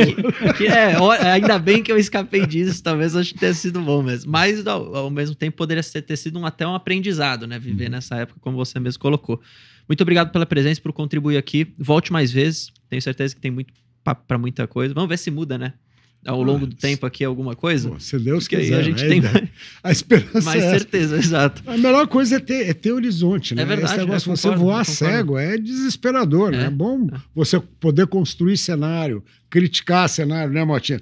[SPEAKER 2] ainda bem que eu escapei disso, talvez acho que tenha sido bom mesmo. Mas, ao mesmo tempo, poderia ter sido até um aprendizado, né? Viver nessa época, como você mesmo colocou. Muito obrigado pela presença, por contribuir aqui. Volte mais vezes. Tenho certeza que tem muito papo para muita coisa. Vamos ver se muda, né? Ao longo do tempo aqui, alguma coisa.
[SPEAKER 4] Se Deus
[SPEAKER 2] porque
[SPEAKER 4] quiser.
[SPEAKER 2] Aí a gente tem
[SPEAKER 4] a esperança
[SPEAKER 2] mais certeza, exato.
[SPEAKER 4] A melhor coisa é ter horizonte, né?
[SPEAKER 2] É verdade.
[SPEAKER 4] Esse negócio, você voar cego é desesperador, né? É bom você poder construir cenário, criticar cenário, né, Motinha?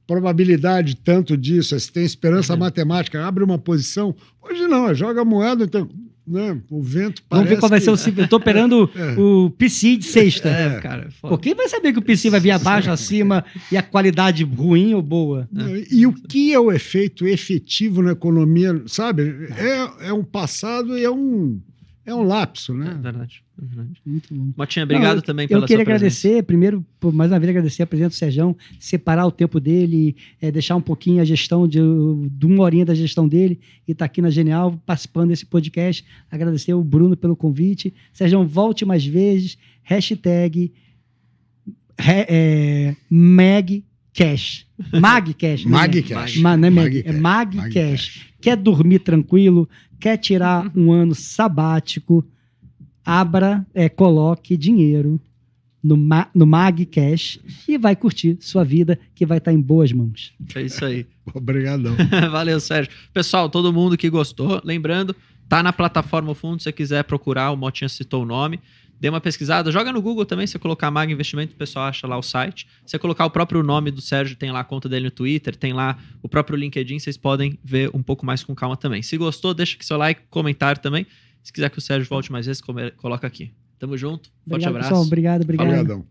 [SPEAKER 4] Probabilidade tanto disso, se tem esperança matemática, abre uma posição. Hoje não, joga a moeda, então... Né? O vento parece.
[SPEAKER 3] Vamos ver qual vai ser o ciclo. Eu tô operando o PC de sexta.
[SPEAKER 2] Cara.
[SPEAKER 3] Pô, quem vai saber que o PC vai vir abaixo, acima e a qualidade ruim ou boa?
[SPEAKER 4] E o que é o efeito efetivo na economia, sabe? É um passado e é um lapso, né?
[SPEAKER 2] É verdade.
[SPEAKER 3] Muito bom.
[SPEAKER 2] Motinha, obrigado também pela sua presença.
[SPEAKER 3] Eu queria agradecer, primeiro, mais uma vez agradecer a presença do Sérgio, separar o tempo dele, deixar um pouquinho a gestão de uma horinha da gestão dele e estar aqui na Genial participando desse podcast. Agradecer ao Bruno pelo convite. Sérgio, volte mais vezes. #MagCash. Magcash.
[SPEAKER 4] Magcash.
[SPEAKER 3] Não é Mag, é Magcash. Quer dormir tranquilo? Quer tirar um ano sabático? Coloque dinheiro no Magcash e vai curtir sua vida, que vai estar em boas mãos.
[SPEAKER 2] É isso aí.
[SPEAKER 4] Obrigadão.
[SPEAKER 2] Valeu, Sérgio. Pessoal, todo mundo que gostou, lembrando, tá na plataforma o fundo, se você quiser procurar, o Motinha citou o nome, dê uma pesquisada, joga no Google também, se você colocar Mag Investimento, o pessoal acha lá o site. Se você colocar o próprio nome do Sérgio, tem lá a conta dele no Twitter, tem lá o próprio LinkedIn, vocês podem ver um pouco mais com calma também. Se gostou, deixa aqui seu like, comentário também. Se quiser que o Sérgio volte mais vezes, coloca aqui. Tamo junto, forte abraço.
[SPEAKER 3] Pessoal, obrigado.
[SPEAKER 4] Obrigadão.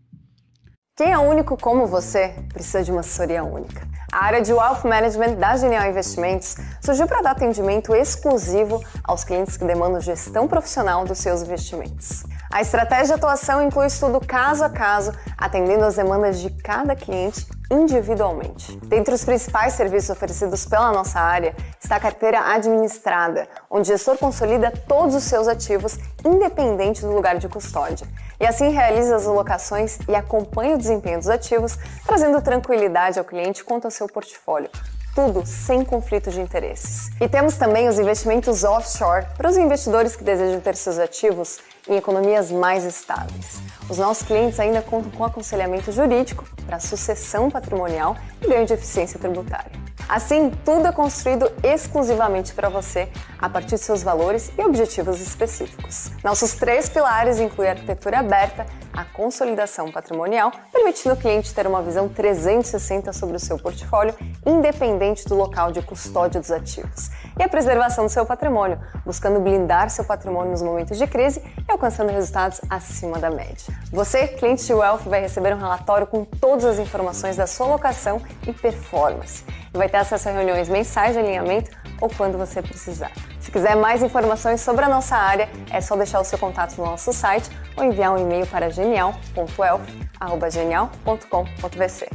[SPEAKER 1] Quem é único como você precisa de uma assessoria única. A área de Wealth Management da Genial Investimentos surgiu para dar atendimento exclusivo aos clientes que demandam gestão profissional dos seus investimentos. A estratégia de atuação inclui estudo caso a caso, atendendo às demandas de cada cliente individualmente. Dentre os principais serviços oferecidos pela nossa área está a carteira administrada, onde o gestor consolida todos os seus ativos, independente do lugar de custódia. E assim realiza as alocações e acompanha o desempenho dos ativos, trazendo tranquilidade ao cliente quanto ao seu portfólio. Tudo sem conflito de interesses. E temos também os investimentos offshore para os investidores que desejam ter seus ativos em economias mais estáveis. Os nossos clientes ainda contam com aconselhamento jurídico para sucessão patrimonial e ganho de eficiência tributária. Assim, tudo é construído exclusivamente para você, a partir de seus valores e objetivos específicos. Nossos 3 pilares incluem a arquitetura aberta, a consolidação patrimonial, permitindo ao cliente ter uma visão 360 sobre o seu portfólio, independente do local de custódia dos ativos, e a preservação do seu patrimônio, buscando blindar seu patrimônio nos momentos de crise e alcançando resultados acima da média. Você, cliente de Wealth, vai receber um relatório com todas as informações da sua alocação e performance. E vai ter acesso a reuniões mensais de alinhamento ou quando você precisar. Se quiser mais informações sobre a nossa área, é só deixar o seu contato no nosso site ou enviar um e-mail para genial.wealth@genial.com.vc.